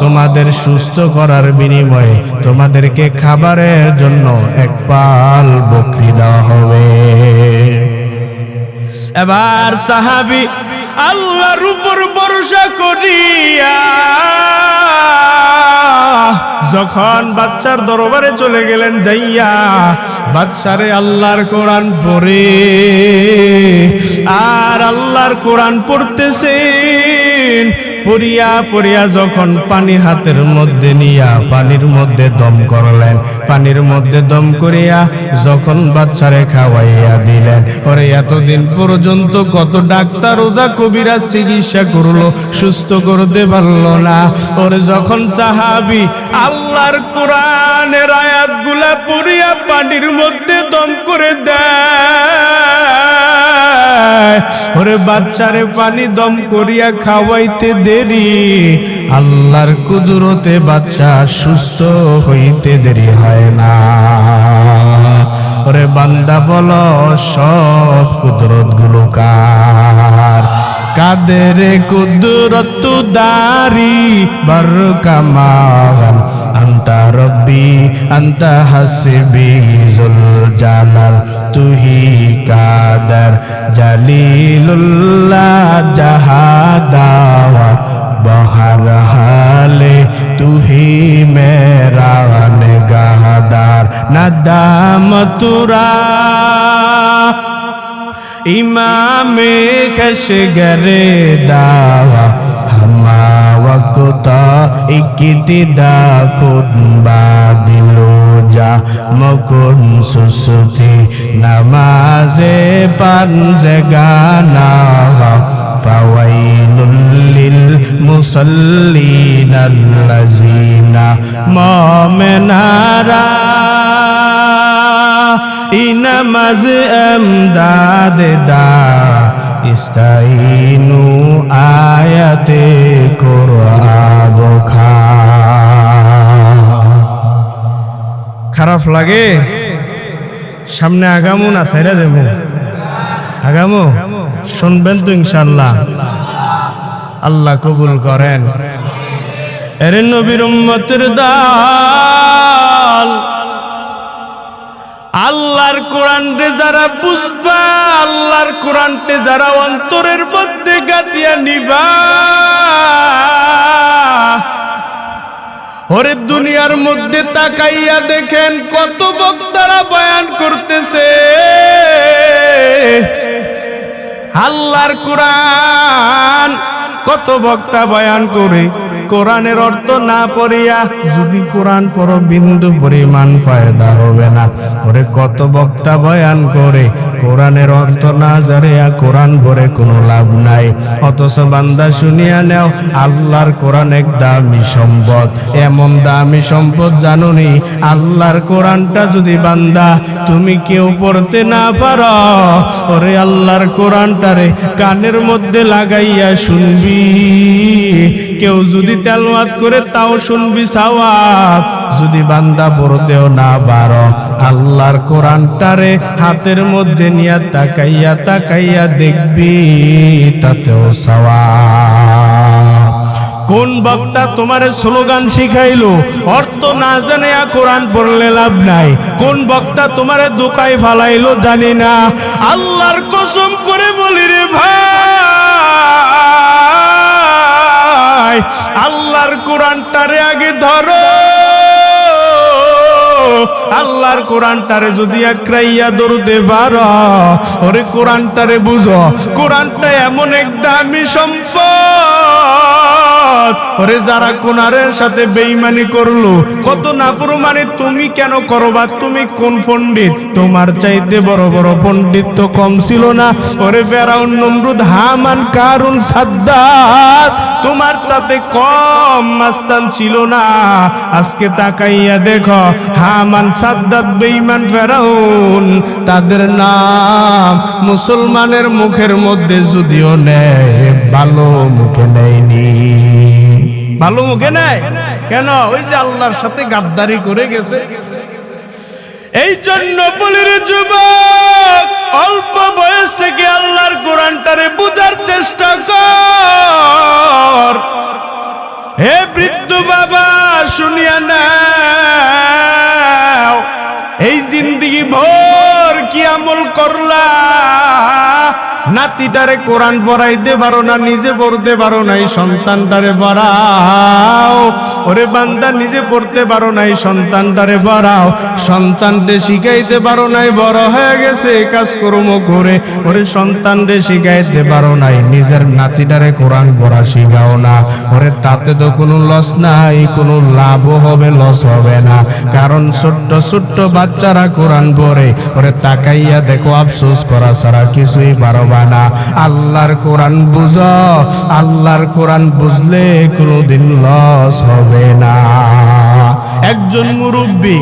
তোমাদের সুস্থ করার বিনিময়ে তোমাদেরকে খাবারের জন্য এক পাল বকরি দেওয়া হবে। এবার সাহাবী আল্লাহর উপর ভরসা করিয়া যখন বাচ্চার দরবারে চলে গেলেন, যাইয়া বাচ্চারে আল্লাহর কোরআন পড়ে আর আল্লাহর কোরআন পড়তেছেন, পড়িয়া পড়িয়া যখন পানি হাতের মধ্যে নিয়া পানির মধ্যে দম করলেন, পানির মধ্যে দম করিয়া যখন বাচ্চারে খাওয়াইয়া দিলেন, ওরে এতদিন পর্যন্ত কত ডাক্তার ওজা কবিরাজ চিকিৎসা করলো, সুস্থ করতে পারলো না। ওরে যখন সাহাবী আল্লাহর কোরআনের আয়াতগুলা পড়িয়া পানির মধ্যে দম করে দেয়, ওরে বাচ্চারে পানি দম করিয়া খাওয়াইতে দেরি, আল্লাহর কুদরতে বাচ্চা সুস্থ হইতে দেরি হয় না। ওরে বান্দা বলো সব কুদরত গুলো কার? কাদের কুদরত দারি বার কামাল, আন্তা রব্বি আন্তা হাসবি জুল জালাল, তুহি কাদার জালিলুল্লাহ জাহাদাওয়ার, বহর হালে তুহি মেরা নিগাহদার, নাদাম তুরা ইমামে খশগরে দাওয়া, হামা ওয়াক্তা ইকিতিদা কুদবা দিলো যা মকুন সুসুতি, নামাজে পাঞ্জে গানা ফাওয়াইলুল লিল মুসাল্লিন আল্লাযিনা মুমিনারা ইনামাজ আমদাদ দা ইস্তাইনু আয়াতে কুরআন খা। খারাপ লাগে? সামনে আগামো না সাইরা দেবো? আগামো, শুনবেন তো ইনশাআল্লাহ। আল্লাহ কবুল করেন। এর নবীর উম্মতের দল, আল্লাহর কোরআনকে যারা বুঝবা, আল্লাহর কোরআনকে যারা অন্তরের মধ্যে গাঁথিয়া নিবা, ওরে দুনিয়ার মধ্যে তাকাইয়া দেখেন কত বক্তারা বয়ান করতেছে, আল্লাহর কোরআন কত বক্তা বয়ান করে, কোরআনের অর্থ না পড়িয়া যদি কোরআন পড়ো বিন্দু পরিমাণ ফায়দা হবে না। ওরে কত বক্তা বয়ান করে, কোরআনের অর্থ না জানিয়া কোরআন পড়ে কোনো লাভ নাই। অথচ বান্দা শুনিয়া নেও, আল্লাহর কোরআন এক দামি সম্পদ, এমন দামি সম্পদ জানুনি, আল্লাহর কোরআনটা যদি বান্দা তুমি কেউ পড়তে না পারো, ওরে আল্লাহর কোরআনটারে কানের মধ্যে লাগাইয়া শুনবি, কেউ যদি তেলাওয়াত করে তাও শুনবি সওয়াব। যদি বান্দা পড়তেও না পারো, আল্লাহর কোরআনটারে হাতের মধ্যে নিয়ে তাকাইয়া তাকাইয়া দেখবি, তাতেও সওয়াব। কোন বক্তা তোমারে স্লোগান শিখাইলো, অর্থ না জানিয়া কোরআন পড়লে লাভ নাই? কোন বক্তা তোমারে দোকায় ফালাইলো জানি না। আল্লাহর কসম করে বলি রে ভাই, আল্লাহর কোরআনটারে আগে ধরো, আল্লাহর কোরআনটারে যদি একরাইয়া ধরতে পারো, ওরে কোরআনটারে বুঝো, কোরআনটা এমন এক দামি সম্পদ, ওরে যারা কোরআনের সাথে বেঈমানি করলো, কত নাফরমানি তুমি কেন করবা? তুমি কোন পণ্ডিত? তোমার চাইতে বড় বড় পণ্ডিত তো কম ছিল না। ওরে ফেরাউন, নমরুদ, হামান, কারুন, সাদ্দাত তোমার চাইতে কম মাস্তান ছিল না। আজকে তাকাইয়া দেখো, হামান, সাদ্দাত, বেঈমান, ফেরাউন, তাদের নাম মুসলমানের মুখের মধ্যে যদিও নেয়, ভালো মুখে নেয়নি। ভালো মুখে নেয় কেন? ওই যে আল্লাহর সাথে গাদ্দারি করে গেছে। এই জন্য বলি রে যুবক, অল্প বয়স থেকে আল্লাহর কোরআনটারে বুঝার চেষ্টা কর। হে বৃদ্ধ বাবা, শুনিয়া নাও, এই জিন্দেগি ভোর কি আমল করলা, নাতিটারে কোরআন পড়াইতে পারো না, নিজে পড়তে পারো না, এই সন্তানটারে পড়াও। ওরে বান্দা, নিজে পড়তে পারো না, এই সন্তানটারে পড়াও। সন্তানকে শিখাইতে পারো নাই, বড় হয়ে গেছে কাজকর্ম করে। ওরে সন্তানকে শিখাইতে পারো নাই, নিজের নাতিটারে কোরআন পড়া শিখাও না। ওরে তাতে তো কোনো লস নাই, কোনো লাভও হবে, লস হবে না। কারণ ছোট্ট ছোট্ট বাচ্চারা কোরআন পড়ে, ওরে তাকাইয়া দেখো, আফসোস করা ছাড়া কিছুই পারবা না। আল্লাহর কোরআন বুঝো, আল্লাহর কোরআন বুঝলে কোনোদিন লস হবে না। একজন মুরব্বী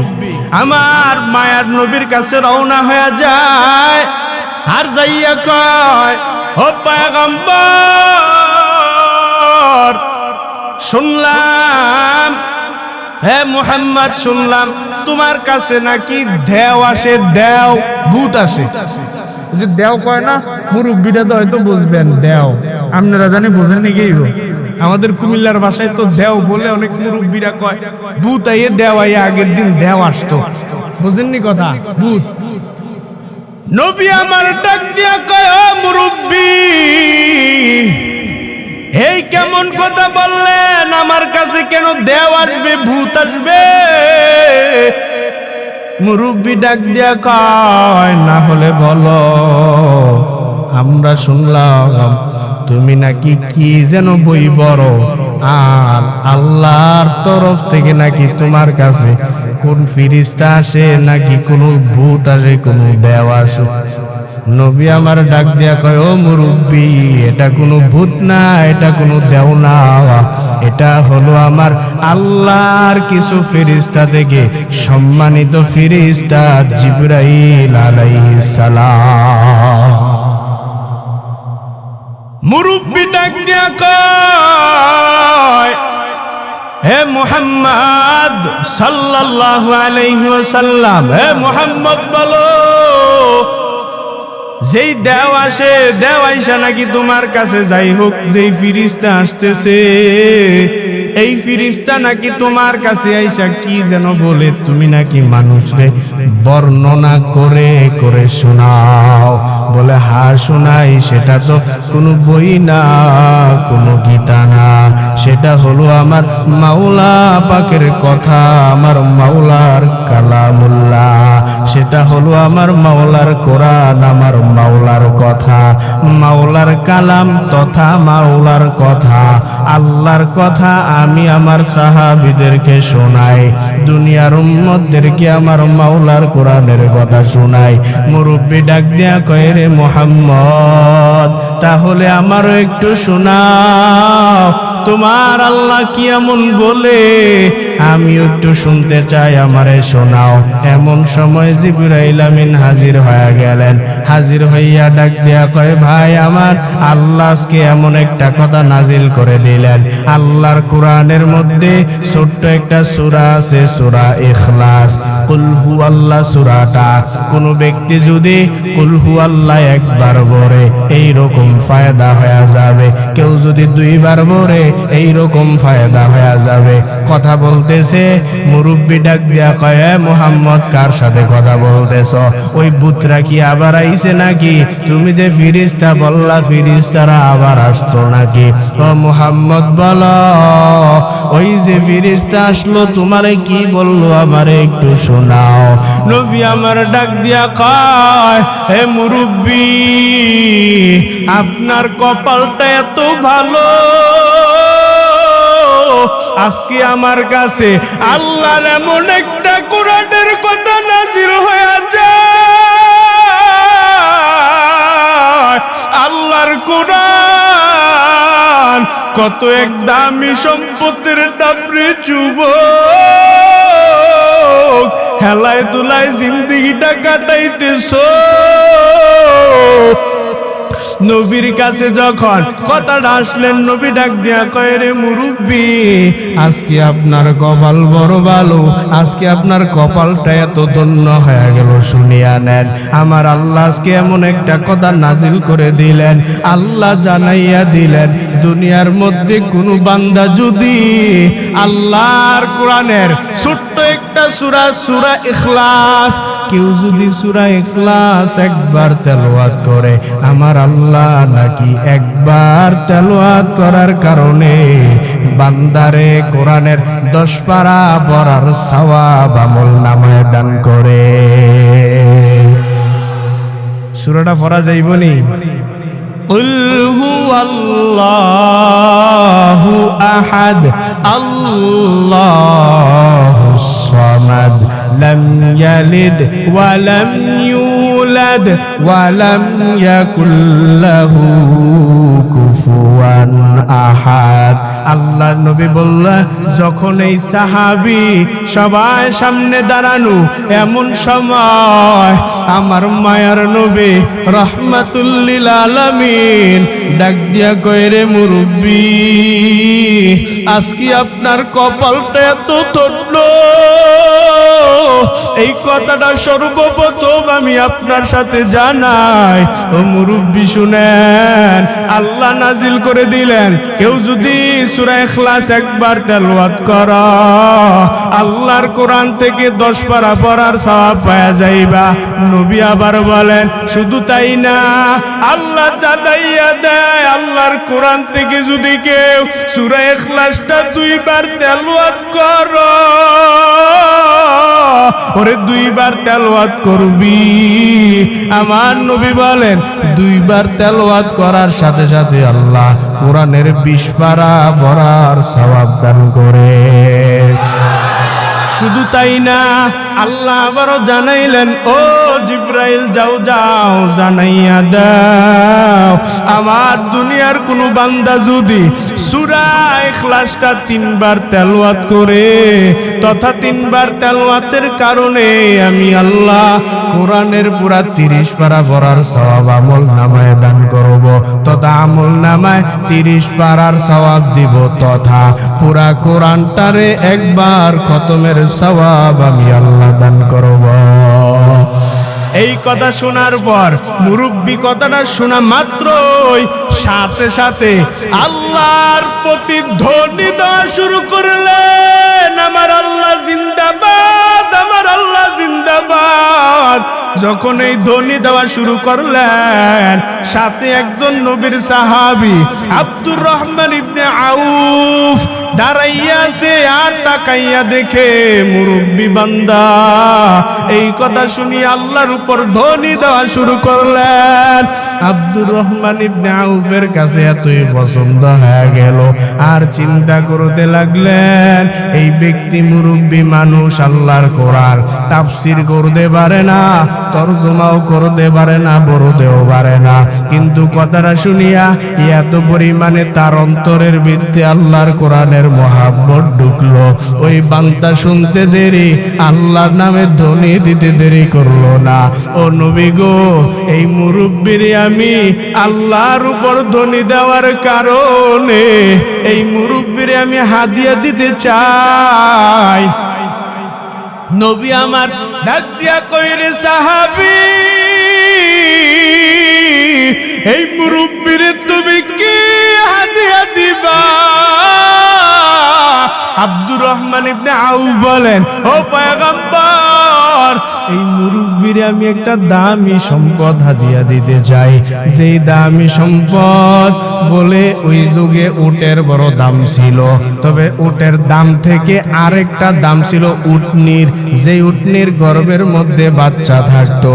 আমার মায়ার নবীর কাছে রওনা হয়ে যায়, আর যাইয়া কয়, ও পয়গম্বর, শুনলাম, হে মুহাম্মদ, শুনলাম তোমার কাছে নাকি দেও আসে, দেও ভূত আসে। যে দেও কয় না, মুরব্বীরা তো হয়তো বুঝবেন, দেও আপনারা জানি বোঝেন নাকি? আমাদের কুমিল্লার ভাষায় তো দেও বলে, অনেক মুরব্বীরা কয় ভূত আইয়ে, দেও আইয়ে, আগের দিন দেও আসতো। বুঝেননি কথা? ভূত। নবী আমার ডাক দিয়া কয়, ও মুরব্বী, এই কেমন কথা বললেন? আমার কাছে কেন দেও আসবে, ভূত আসবে? মুরব্বী ডাক দিয়া কয়, না হলে বলো, আমরা শুনলাম তুমি নাকি কি যেন বই বড়, আর আল্লাহর তরফ থেকে নাকি তোমার কাছে কোন ফেরেশতা আসে, নাকি কোন ভূত আসে, কোন দেও আসে। নবী আমার ডাক দিয়া কয়, ও মুরব্বী, এটা কোনো ভূত না, এটা কোনো দেও না, এটা হলো আমার আল্লাহর কিছু ফেরেশতা থেকে সম্মানিত ফেরেশতা জিবরাইল আলাইহিস সালাম। মুরব্বী ডাক দিয়া কয়, হে মুহাম্মদ সাল্লাল্লাহু আলাইহি ওয়াসাল্লাম, হে মুহাম্মদ বলো, যেই দেও আসে, দেও আইসা নাকি তোমার কাছে, যাই হোক যেই ফেরেশতা আসতেছে, এই ফেরেশতা নাকি তোমার কাছে আইসা কি যেন বলে, তুমি নাকি মানুষরে বর্ণনা করে করে শোনাও। বলে, হ্যাঁ শোনাই, সেটা তো কোনো বই না, কোনো গীতা না, সেটা হলো আমার মাওলা পাকের কথা, আমার মাওলার কালামুল্লাহ, সেটা হলো আমার মাওলার কোরআন, আমার মাওলার কথা, মাওলার কালাম তথা মাওলার কথা, আল্লাহর কথা আমি আমার সাহাবীদেরকে শোনাই, দুনিয়ার উম্মতদেরকে আমার মাওলার কোরআনের কথা শোনাই। মুরব্বী ডাক দিয়া কয়, রে মুহাম্মদ, তাহলে আমারও একটু শোনাও, তোমার আল্লাহ কি এমন বলে, আমি একটু শুনতে চাই, আমারে শোনাও। এমন সময় জিবরাইল আমিন হাজির হয়ে গেলেন। হাজির হইয়া ডাক দিয়া কয়, ভাই আমার, আল্লাহ আজকে এমন একটা কথা নাজিল করে দিলেন। আল্লাহর কোরআনের মধ্যে ছোট্ট একটা সূরা আছে, সূরা ইখলাস, কুল হুয়াল্লাহ সূরাটা কোন ব্যক্তি যদি কুল হুয়াল্লাহ একবার পড়ে এই রকম ফায়দা হয়ে যাবে, কেউ যদি দুইবার পড়ে এই রকম ফায়দা হয়ে যাবে। কথা বলতেছে, মুরব্বী ডাক দিয়া কয়, মুহাম্মদ কার সাথে কথা বলতেছ? ওই ভূতরা কি আবার আইছে নাকি? তুমি যে ফেরেশতা বললা, ফেরেশতারা আবার আসতো নাকি? ও মুহাম্মদ বলো, ওই যে ফেরেশতা আসলো তোমারে কি বললো, আমারে একটু শোনাও। নবী আমার ডাক দিয়া কয়, হে মুরব্বী, আপনার কপালটা এত ভালো, আজকে আমার কাছে আল্লাহর এমন একটা কোরআনের কথা নাজিল হয়ে যায়। আল্লাহর কোরআন কত এক দামি সম্পদের ডাবরে যুবক, হেলায় দুলায় জিন্দেগিটা কাটাইতেছো। নবীর কাছে যখন কথাটা আসলেন, নবী ডাক দিয়া কয়, রে মুরব্বী, আজকে আপনার কপাল বড় ভালো, আজকে আপনার কপালটা এত ধন্য হয়ে গেল, শুনিয়া নেন। আমার আল্লাহ আজকে এমন একটা কথা নাজিল করে দিলেন, আল্লাহ জানাইয়া দিলেন, দুনিয়ার মধ্যে কোনো বান্দা যদি আল্লাহর কোরআনের ছোট্ট একটা সূরা, সূরা ইখলাস, কেউ যদি সূরা ইখলাস একবার তেলাওয়াত করে, আমার আল্লাহ আল্লাহ নাকি একবার তেলাওয়াত করার কারণে বান্দারে কোরআনের 10 পারা পড়ার সওয়াব আমলনামায় দান করে। সূরাটা পড়া যাইবনি? কুল হুয়াল্লাহু আহাদ আল্লাহুস সামাদ লাম ইয়ালিদ ওয়া লাম ইউলাদ ওয়া লাম ইয়াকুল লাহু কুফুয়ান আহাদ। আল্লাহর নবী বললেন, যখন এই সাহাবী সবাই সামনে দাঁড়ানো, এমন সময় আমার মায়ার নবী রাহমাতুল লিল আলামিন ডাক দিয়া কয়, রে মুরব্বি, আজকে আপনার কপালটা এত ছোট, এই কথাটা সর্বপ্রথম আমি আপনার সাথে জানাই। ও মুরব্বি শুনেন, আল্লাহ নাজিল করে দিলেন, কেউ যদি সূরা ইখলাস একবার তেলাওয়াত করে আল্লাহর কোরআন থেকে 10 পারা পড়ার সওয়াব পাওয়া যাইবা। নবী আবার বলেন, শুধু তাই না, আল্লাহ জানাইয়া দেয়, আল্লাহর কোরআন থেকে যদি কেউ সূরা ইখলাসটা 2 বার তেলাওয়াত করে, ওরে 2 বার তেলাওয়াত করবি, আমার নবী বলেন 2 বার তেলাওয়াত করার সাথে সাথে আল্লাহ কোরআনের 20 পারা পড়ার সওয়াব দান করে। শুধু তাই না, আল্লাহ আবারও জানাইলেন, ও জিবরাইল যাও যাও জানাইয়া দাও, আমার দুনিয়ার কোনো বান্দা যদি সূরা ইখলাসটা 3 বার তেলাওয়াত করে, তথা 3 বার তেলাওয়াতের কারণে আমি আল্লাহ কোরআনের পুরা 30 পারা পড়ার সওয়াব আমলনামায় দান করব, তথা আমলনামায় 30 পারার সওয়াব দিব, তথা পুরা কোরআনটারে একবার খতমের সওয়াব আমি আল্লাহ দান করব। এই কথা শোনার পর মুরব্বি কথাটা শোনা মাত্রই সাথে সাথে আল্লাহর প্রতিধ্বনি দেওয়া শুরু করলেন, আমার আল্লাহ জিন্দাবাদ, আমার আল্লাহ জিন্দাবাদ। যখন এই ধ্বনি দেওয়া শুরু করলেন, সাথে একজন নবীর সাহাবী আব্দুর রহমান ইবনে আউফ দাঁড়াইয়া আছে, আর তাকাইয়া দেখে মুরব্বি বান্দা এই কথা শুনি আল্লাহর উপর ধ্বনি দেওয়া শুরু করলেন। আব্দুর রহমান ইবনে আউফের কাছে এতই পছন্দ হয়ে গেল, আর চিন্তা করতে লাগলেন, এই ব্যক্তি মুরব্বি মানুষ, আল্লাহর কোরআন তাফসীর করতে পারে না, তরজমাও করতে পারে না, পড়তেও পারে না, কিন্তু কথাটা শুনিয়া এত পরিমাণে তার অন্তরের ভিতরে আল্লাহর কোরআনের মহাব্বত ঢুকলো। ওই বান্দা শুনতে দেরি, আল্লাহর নামে ধ্বনি দিতে দেরি করলো না। ও নবী গো, এই মুরব্বির আমি আল্লাহর উপর ধ্বনি দেওয়ার কারণে এই মুরব্বির আমি হাদিয়া দিতে চাই। নবী আমার ডাক দিয়া কইরে, সাহাবী, এই মুরব্বির তুমি কি হাদিয়া দিবা? আব্দুর রহমান ইবনে আউফ বলেন, ও পয়গম্বর, এই মুরব্বিরে আমি একটা দামি সম্পদ হাদিয়া দিতে চাই। যেই দামি সম্পদ বলে ওই যুগে উটের বড় দাম ছিল, তবে উটের দাম থেকে আরেকটা দাম ছিল উটনির, যে উটনির গর্ভের মধ্যে বাচ্চা থাকতো।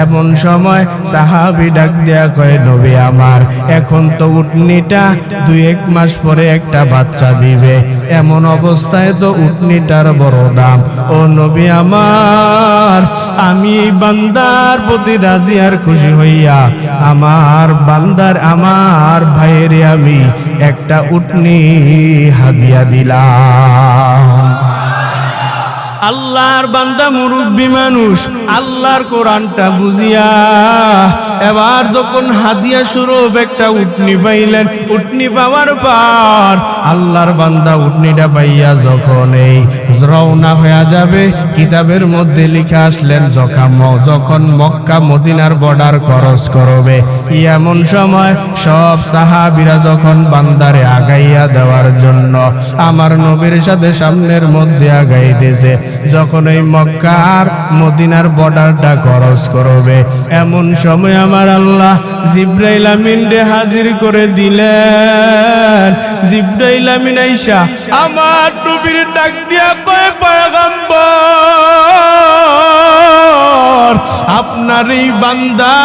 এমন সময় সাহাবী ডাক দেয়া কয়, নবী আমার, এখন তো উটনিটা 2-1 মাস পরে একটা বাচ্চা দিবে, এমন অবস্থায় তো উটনিটার বড় দাম। ও নবী আমার, আমি এই বান্দার প্রতি রাজি আর খুশি হইয়া আমার বান্দার, আমার ভাইয়ের আমি একটা উটনি হাদিয়া দিলাম। আল্লাহর বান্দা মুরব্বি মানুষ, আল্লাহর কোরআনটা বুঝিয়া এবার যখন হাদিয়া স্বরূপ একটা উটনি পাইলেন, উটনি পাওয়ার পর আল্লাহর বান্দা উটনিটা পাইয়া যখন এই রওনা হয়ে যাবে, কিতাবের মধ্যে লিখে আসলেন যখন মক্কা মদিনার বর্ডার ক্রস করবে, এমন সময় সব সাহাবীরা যখন বান্দারে আগাইয়া দেওয়ার জন্য আমার নবীর সাথে সামনের মধ্যে আগাইতেছে, যখন এই মক্কা আর মদিনার বর্ডারটা ক্রস করবে, এমন সময় আমার আল্লাহ জিবরাইল আমিনকে হাজির করে দিলেন। জিবরাইল আমিন আইসা আমার নবীর ডাক দিয়া কয়, পয়গম্বর, আপনার এই বান্দা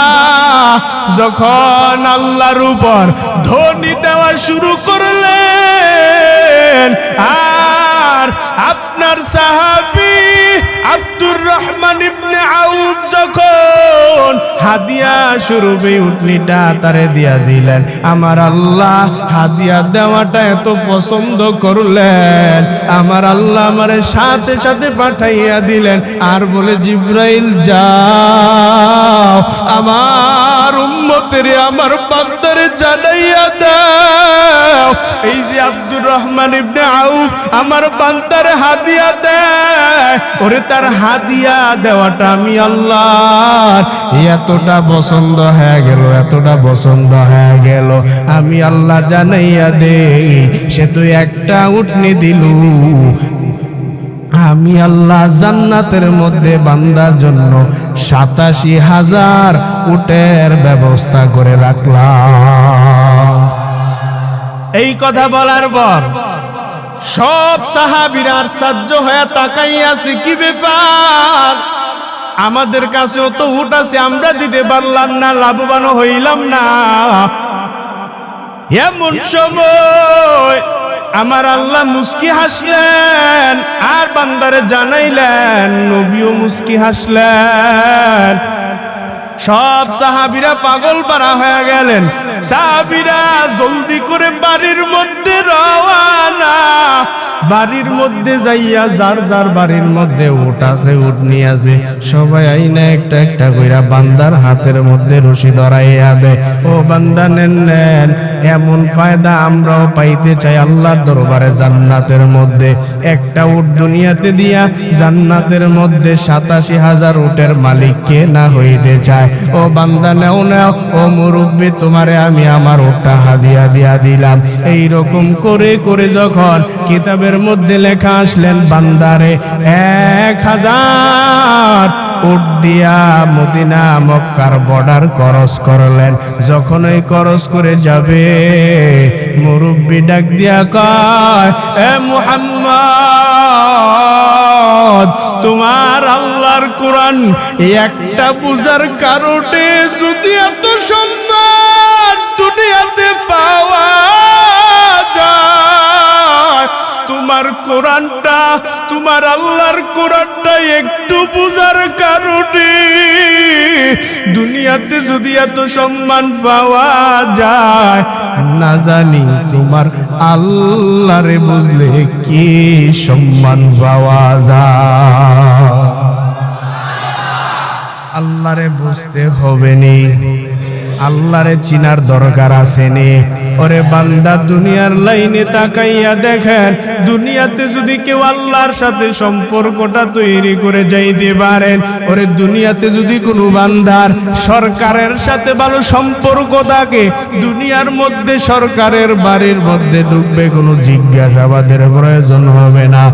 যখন আল্লাহর উপর ধ্বনি দেওয়া শুরু করলেন, আর আপনার সাহাবী আব্দুর রহমান ইবনে আউফ যখন হাদিয়া স্বরূপে উটনিটা তারে দিয়া দিলেন, আমার আল্লাহ হাদিয়া দেওয়াটা এত পছন্দ করলেন, আমার আল্লাহ আমারে সাথে সাথে পাঠাইয়া দিলেন আর বলে, জিবরাইল যাও আমার উম্মতের আমার বান্দারে জানাইয়া দাও, এই যে আব্দুর রহমান ইবনে আউফ আমার বান্দারে হাদিয়া দেয়, ওরে তার হাদিয়া দেওয়াটা আমি আল্লাহর এতটা পছন্দ হয়ে গেল, এতটা পছন্দ হয়ে গেল, আমি আল্লাহ জানাইয়া দেই, সে তো একটা উটনি দিল, আমি আল্লাহ জান্নাতের মধ্যে বান্দার জন্য 87,000 উটের ব্যবস্থা করে রাখলাম। এই কথা বলার পর সব সাহাবীরা আশ্চর্য হয়ে তাকাই আছে, কি ব্যাপার, আমাদের কাছেও তো উট আছে, আমরা দিতে পারলাম না, লাভবান হইলাম না। এমন সময় আমার আল্লাহ মুস্কি হাসলেন আর বান্দারে জানাইলেন, নবীও মুস্কি হাসলেন। সব সাহাবীরা পাগল পারা হয়ে গেলেন, সাহাবীরা জলদি করে বাড়ির মধ্যে রওয়ানা, বাড়ির মধ্যে যাইয়া যার যার বাড়ির মধ্যে উট আছে, উট নিয়ে আছে, সবাই আইনা একটা একটা কইরা বান্দার হাতের মধ্যে রশি ধরাইয়া দেয়, ও বান্দা নেন নেন, এমন ফায়দা আমরাও পাইতে চাই আল্লাহর দরবারে জান্নাতের মধ্যে। একটা উট দুনিয়াতে দিয়া জান্নাতের মধ্যে 87,000 উটের মালিক কে না হইতে চায়, ও বান্দা নেও নেও, ও মুরব্বী তোমারে আমি আমার উটটা হাদিয়া দিয়া দিলাম। এই রকম করে করে যখন কিতাবের মধ্যে লেখা আসলেন, বান্দারে 1000 উট দিয়া মদিনা মক্কার বর্ডার ক্রস করলেন। যখন ওই ক্রস করে যাবে, মুরব্বী ডাক দিয়া কয়, এ মুহাম্মদ, তোমার আল্লাহর কোরআন একটা বুঝার কারণে যদি এত সম্মান দুনিয়াতে পাওয়া যায়, তোমার কোরআনটা, তোমার আল্লাহর কোরআনটা একটু বুঝার কারণে দুনিয়াতে যদি এত সম্মান পাওয়া যায়, না জানি তোমার আল্লাহরে বুঝলে কি সম্মান পাওয়া যায়। আল্লাহরে বুঝতে হবে নি, আল্লাহরে চিনার দরকার আছে নি। ওরে বান্দা, দুনিয়ার লাইনে তাকাইয়া দেখেন, দুনিয়াতে যদি কেউ আল্লাহর সাথে সম্পর্কটা তৈরি করে যাইতে পারেন, ওরে দুনিয়াতে যদি কোনো বান্দার সরকারের সাথে ভালো সম্পর্ক থাকে, দুনিয়ার মধ্যে সরকারের বাড়ির মধ্যে ঢুকবে, কোনো জিজ্ঞাসাবাদের প্রয়োজন হবে না।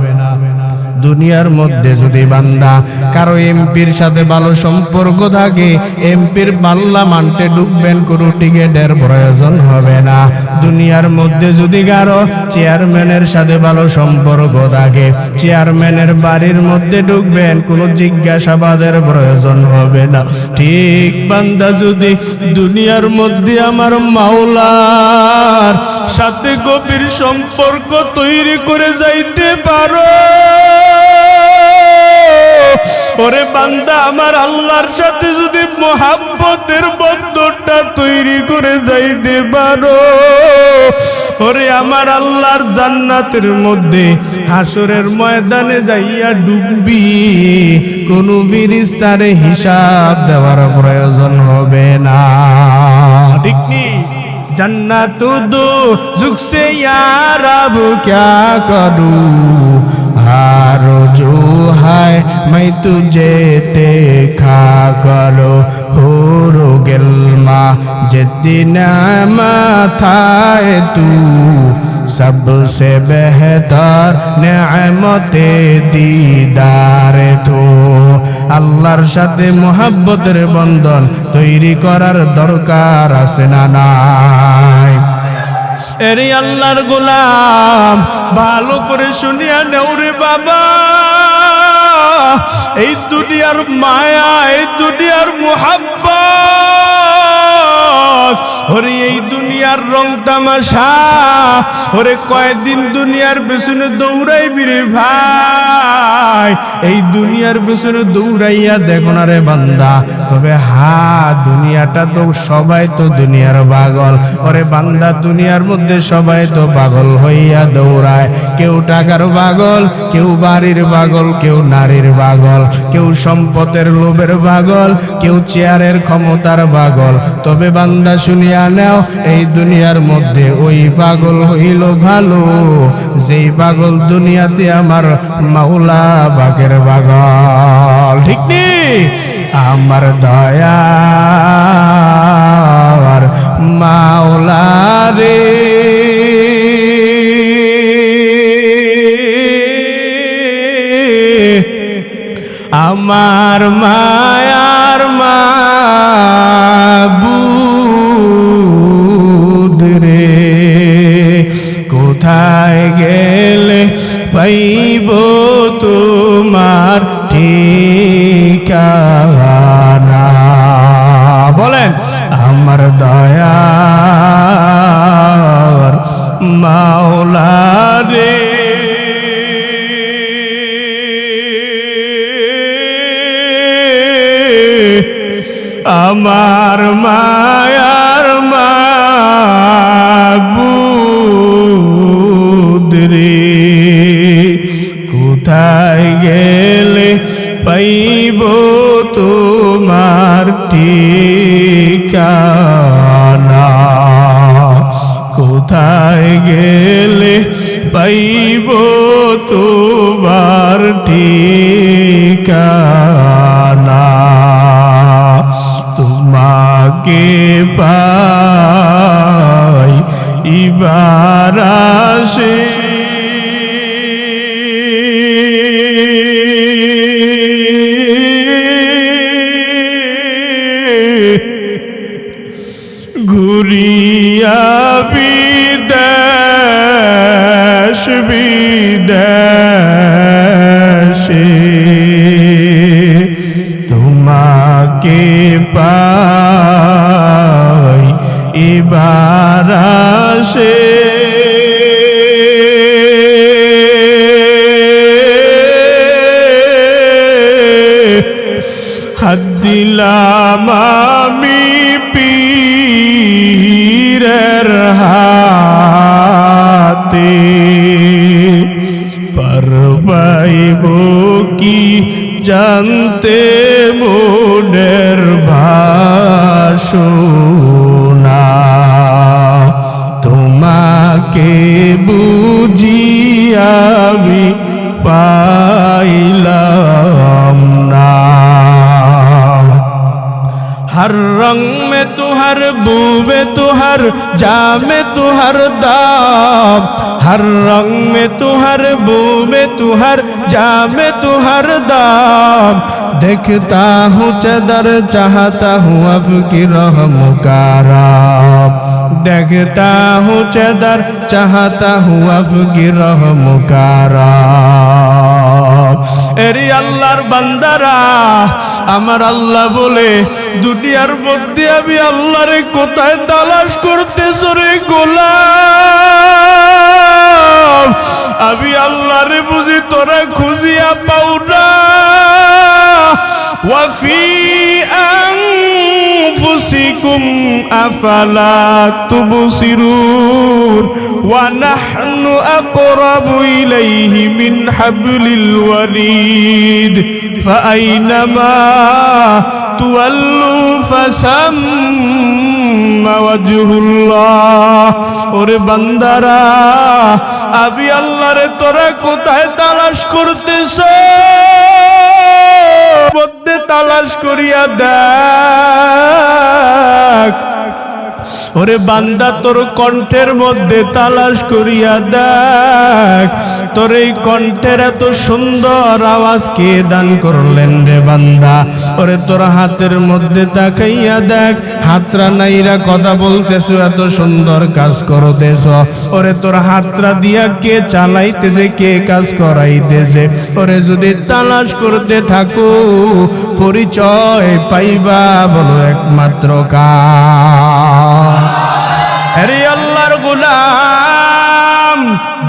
দুনিয়ার মধ্যে যদি বান্দা কারো এমপির সাথে ভালো সম্পর্ক থাকে, এমপির পার্লামেন্টে ঢুকবেন, কোনো টিকেটের প্রয়োজন হবে না। দুনিয়ার মধ্যে যদি কারো চেয়ারম্যানের সাথে ভালো সম্পর্ক থাকে, চেয়ারম্যানের বাড়ির মধ্যে ঢুকবেন, কোনো জিজ্ঞাসাবাদের প্রয়োজন হবে না। ঠিক বান্দা যদি দুনিয়ার মধ্যে আমার মাওলার সাথে গভীর সম্পর্ক তৈরি করে যাইতে পারো, ওরে বান্দা, আমার আল্লাহর সাথে যদি মোহাব্বতের বন্ধনটা তৈরি করে যাইতে পারো, ওরে আমার আল্লাহর জান্নাতের মধ্যে হাসরের ময়দানে যাইয়া ডুববি, কোন ফেরেশতারে হিসাব দেওয়ার প্রয়োজন হবে না। ঠিক কি? जन्नत दो जुग से यार अब क्या करूं, हारो जो है मैं तुझे देखा करो, हो रो गिलमा जितना माथा तू सबसे बेहतर नेमते दीदार तो আল্লাহর সাথে মোহাব্বতের বন্ধন তৈরি করার দরকার আছে না নাই? এরে আল্লাহর গোলাম ভালো করে শুনিয়া নেও রে বাবা, এই দুনিয়ার মায়া, এই দুনিয়ার মোহাব্বত, ওরে এই দুনিয়ার রং তামাশা, ওরে কয়দিন দুনিয়ার পেছনে দৌড়াইবি রে ভাই? এই দুনিয়ার পেছনে দৌড়াইয়া দেখো না রে বান্দা, তবে দুনিয়াটা তো সবাই তো দুনিয়ার পাগল। ওরে বান্দা, দুনিয়ার মধ্যে সবাই তো পাগল হইয়া দৌড়ায়। কেউ টাকার পাগল, কেউ বাড়ির পাগল, কেউ নারীর পাগল, কেউ সম্পদের লোভের পাগল, কেউ চেয়ারের ক্ষমতার পাগল। তবে বান্দা শুনিয়া নাও, এই দুনিয়ার মধ্যে ওই পাগল হইল ভালো, যেই পাগল দুনিয়াতে আমার মাওলা বাগের পাগল। ঠিক নি? আমার দয়ার মাওলা রে, আমার মায়ার মাবুদ রে, কোথায় গেলে পাইব তোমার ঠিকানা? বলেন, আমার দয়ার মাওলা রে, আমার মায়ার মাবুদ রে, কোথায় গেলে পাইব তোমার ঠিকানা? কোথায় গেলে পাইব তোমার ঠিকানা? তোমাকে পাই ইবার আসে, ঘুরিয়া বিদেশ বিদেশে, তোমাকে পাই এবার আসে। হাত দিলাম আমি পীরের হাতে, পারবাইব কি জানতে মোদের ভাষণা? তোমাকে বুঝিয়া আমি পাইলাম না। हर रंग में तू, हर बू में तू, हर जा में तू, हर दाम, हर रंग में तू, हर बू में तू, हर जा में तू, हर दाम। देखता हूँ चदर, चाहता हूँ अफ़की रहम कराम। देखता हूँ चदर, चाहता हूँ अफ़की रहम कराम। এরি আল্লাহর বান্দারা, আমার আল্লাহ বলে, দুনিয়ার মধ্যে আমি আল্লাহরে কোথায় তালাশ করতেছ রে গোলাম? আমি আল্লাহরে বুঝি তোরা খুঁজিয়া পাও না। ওয়াফি আনফুসিকুম আফালা তুবসিরুন ওয়া নাহনু আকরাবু ইলাইহি মিন হাবলিল ওয়ারিদ ফাআইনামা তুওয়াল্লু ফাসাম্মা ওয়াজহুল্লাহ। ওরে বান্দারা, আমি আল্লাহরে তোরা কোথায় তালাশ করতেছ? মধ্যে তালাশ করিয়া দেখ। ওরে বান্দা তোর কণ্ঠের মধ্যে তালাশ করিয়া দেখ, তোর এই কণ্ঠের এত সুন্দর আওয়াজ কে দান করলেন রে বান্দা? ওরে তোর হাতের মধ্যে তাকাইয়া দেখ, হাতরা নাইরা কথা বলতেছ, এত সুন্দর কাজ করতেছ। ওরে তোর হাতরা দিয়া কে চালাইতেছে, কে কাজ করাইতেছে? ওরে যদি তালাশ করতে থাকো, পরিচয় পাইবা বলো একমাত্র কার? আরে আল্লাহর গোলাম,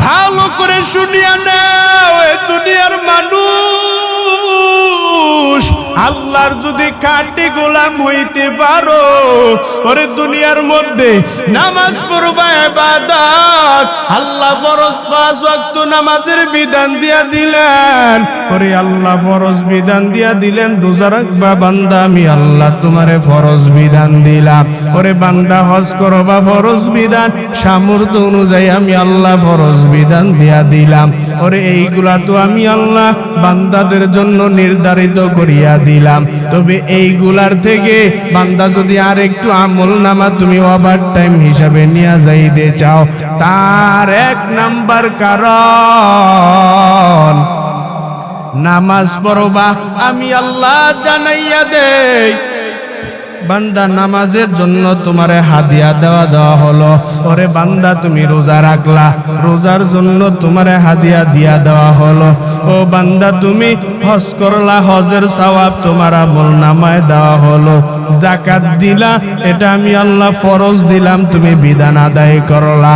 ভালো করে শুনিয়া নাও, এ দুনিয়ার মানুষ, আল্লাহর যদি খাঁটি গোলাম হইতে পারো, ওরে দুনিয়ার মধ্যে নামাজ পড়বা ইবাদত, আল্লাহ ফরজ 5 ওয়াক্ত নামাজের বিধান দিয়া দিলেন। ওরে আল্লাহ ফরজ বিধান দিয়া দিলেন, রোজা রাখবা বান্দা, আমি আল্লাহ তোমারে ফরজ বিধান দিলাম। ওরে বান্দা হজ করবা, ফরজ বিধান, সামর্থ্য অনুযায়ী আমি আল্লাহ ফরজ বিধান দিয়া দিলাম। ওরে এইগুলা তো আমি আল্লাহ বান্দাদের জন্য নির্ধারিত করিয়া দিলাম। তবে এইগুলার থেকে বান্দা যদি আর একটু আমল নামা তুমি ওভার টাইম হিসাবে নিয়ে যাইতে চাও, তার 1 নাম্বার কারণ নামাজ পড়বা আমি আল্লাহ জানাইয়া দেই। বান্দা নামাজের জন্য তোমারে হাদিয়া দেওয়া হলো। ওরে বান্দা তুমি রোজা রাখলা, রোজার জন্য তোমারে হাদিয়া দিয়া দেওয়া হলো। ও বান্দা তুমি হজ করলা, হজের সওয়াব তোমার আমলনামায় দেওয়া হলো। যাকাত দিলা, এটা আমি আল্লাহ ফরজ দিলাম, তুমি বিধান আদায় করলা।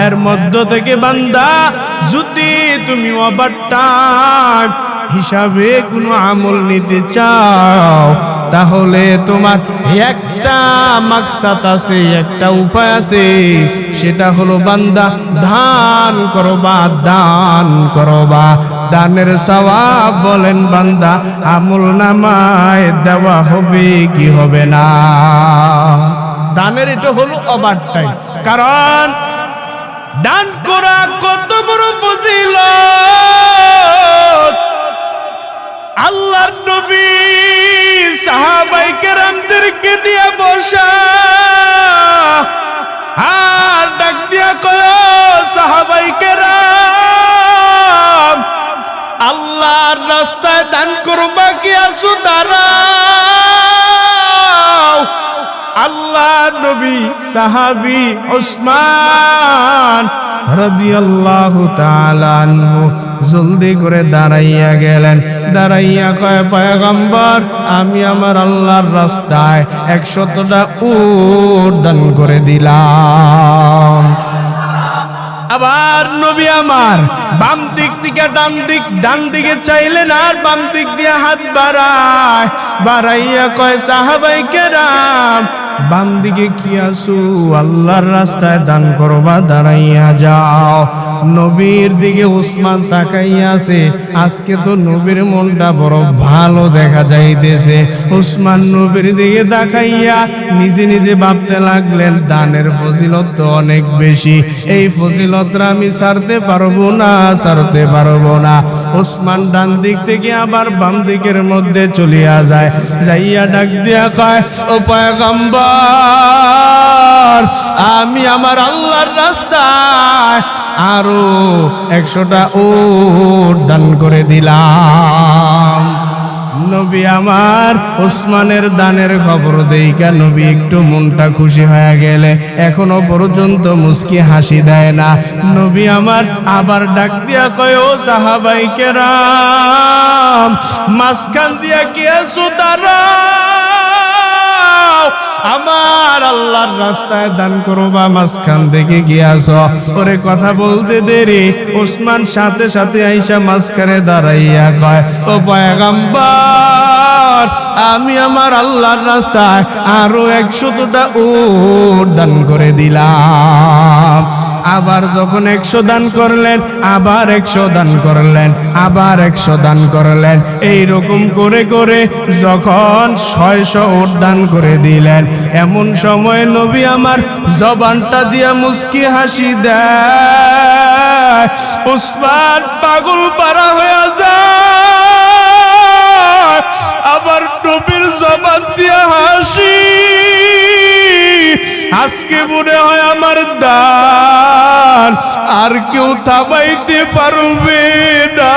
এর মধ্য থেকে বান্দা যদি তুমি ওভারটাইম হিসাবে কোনো আমল নিতে চাও, তাহলে তোমার একটা মাকসাদ আছে, একটা উপায় আছে, সেটা হলো বান্দা দান করবা, দান করবা। দানের সওয়াব বলেন বান্দা আমল নামায় দেওয়া হবে কি হবে না? দানের এটা হলো ওভারটাইম, কারণ দান করা কত বড় ফজিলত। আল্লাহর নবী সাহাবায়ে কেরামদেরকে নিয়ে বসা, আর ডাক দিয়া কয়, সাহাবায়ে কেরাম, আল্লাহর রাস্তায় দান করবা কি আসো, দাঁড়াও। আল্লাহ নবী সাহাবী উসমান রাদিয়াল্লাহু তাআলা আনহু জলদি করে দাঁড়াইয়া গেলেন। দাঁড়াইয়া কয়, পয়গম্বর, আমি আমার আল্লাহর রাস্তায় 100টা উট দান করে দিলাম। আবার নবী আমার বাম দিক থেকে ডান দিকে চাইলেন, আর বাম দিক দিয়ে হাত বাড়াইয়া কয়, সাহাবায়ে কেরাম, বাম দিকে কি আসু, আল্লাহর রাস্তায় দান করবা, দাঁড়াইয়া যাও। নবীর দিকে উসমান তাকাইয়া আছে। আজকে তো নবীর মনটা বড় ভালো দেখা যাইতেছে। উসমান নবীর দিকে তাকাইয়া নিজে নিজে ভাবতে লাগলেন, দানের ফজিলত তো অনেক বেশি, এই ফজিলতটা আমি ছাড়তে পারবো না, ছাড়তে পারবো না। উসমান ডান দিক থেকে আবার বাম দিকের মধ্যে চলিয়া যায়, যাইয়া ডাক দিয়া কয়, ও পয়গম্বর, আমি আমার আল্লাহর রাস্তায় আরো 100টা উট দান করে দিলাম। নবী আমার উসমানের দানের খবর দেইকা নবী একটু মনটা খুশি হয়ে গেলে, এখনো পর্যন্ত মুস্কি হাসি দেয় না। নবী আমার আবার ডাক দিয়া কয়, ও সাহাবায়ে কেরাম, মাঝখান দিয়া কি আসো, দাঁড়াও, আমার আল্লাহর রাস্তায় দান করবা, মাঝখান থেকে গিয়াছ। ওরে কথা বলতে দেরি, উসমান সাথে সাথে আইসা মাঝখানে দাঁড়াইয়া কয়, ও পয়গম্বর, আমি আমার আল্লাহর রাস্তায় আরো 100টা উট দান করে দিলাম। আবার যখন 100 দান করলেন, আবার 100 দান করলেন, আবার 100 দান করলেন, এইরকম করে করে যখন 600 উট দান করে দিলেন, এমন সময় নবী আমার জবানটা দিয়া মুস্কি হাসি দেয়। উসমান পাগল পারা হয়ে যায়, আবার নবীর জবান দিয়া হাসি, আজকে মনে হয় আমার দান আর কেউ থামাইতে পারবে না।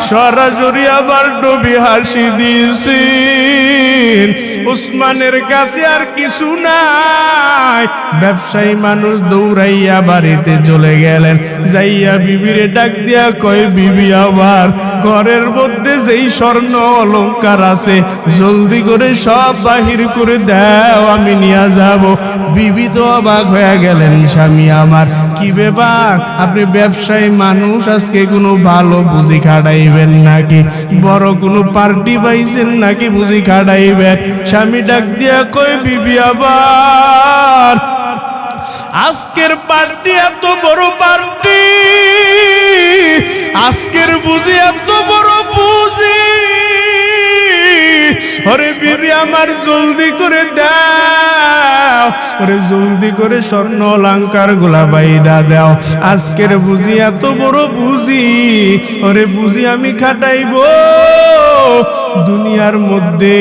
সরাসরি আমার নবী হাসি দিয়েছেন, উসমানের কাছে আর কিছু নাই। ব্যবসায়ী মানুষ দৌড়াইয়া বাড়িতে চলে গেলেন, যাইয়া বিবিরে ডাক দিয়া কয়, বিবি আমার ঘরের মধ্যে যেই স্বর্ণ অলংকার আছে জলদি করে সব বাহির করে দাও, আমি নিয়ে যাব। বিবি তো অবাক হয়ে গেলেন, স্বামী আমার কি ব্যাপার, আপনি ব্যবসায়ী মানুষ, আজকে কোনো ভালো বুঝি খাটাইবেন নাকি, বড় কোনো পার্টি পাইছেন নাকি বুঝি খাটাইবেন? স্বামী ডাক দিয়া কয়, বিবি আবার আজকের পার্টি এত বড় পার্টি, আজকের বুঝি এত বড় বুঝি। ওরে বিবি আমার জলদি করে দাও, ওরে জলদি করে স্বর্ণ অলংকার গুলা বাইদা দাও, আজকের বুঝি এত বড় বুঝি। ওরে বুঝি আমি খাটাইবো দুনিয়ার মধ্যে,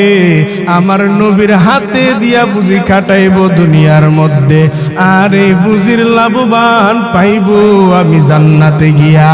আমার নবীর হাতে দিয়া বুঝি খাটাইবো দুনিয়ার মধ্যে, আর এই বুঝির লাভবান পাইবো আমি জান্নাতে গিয়া।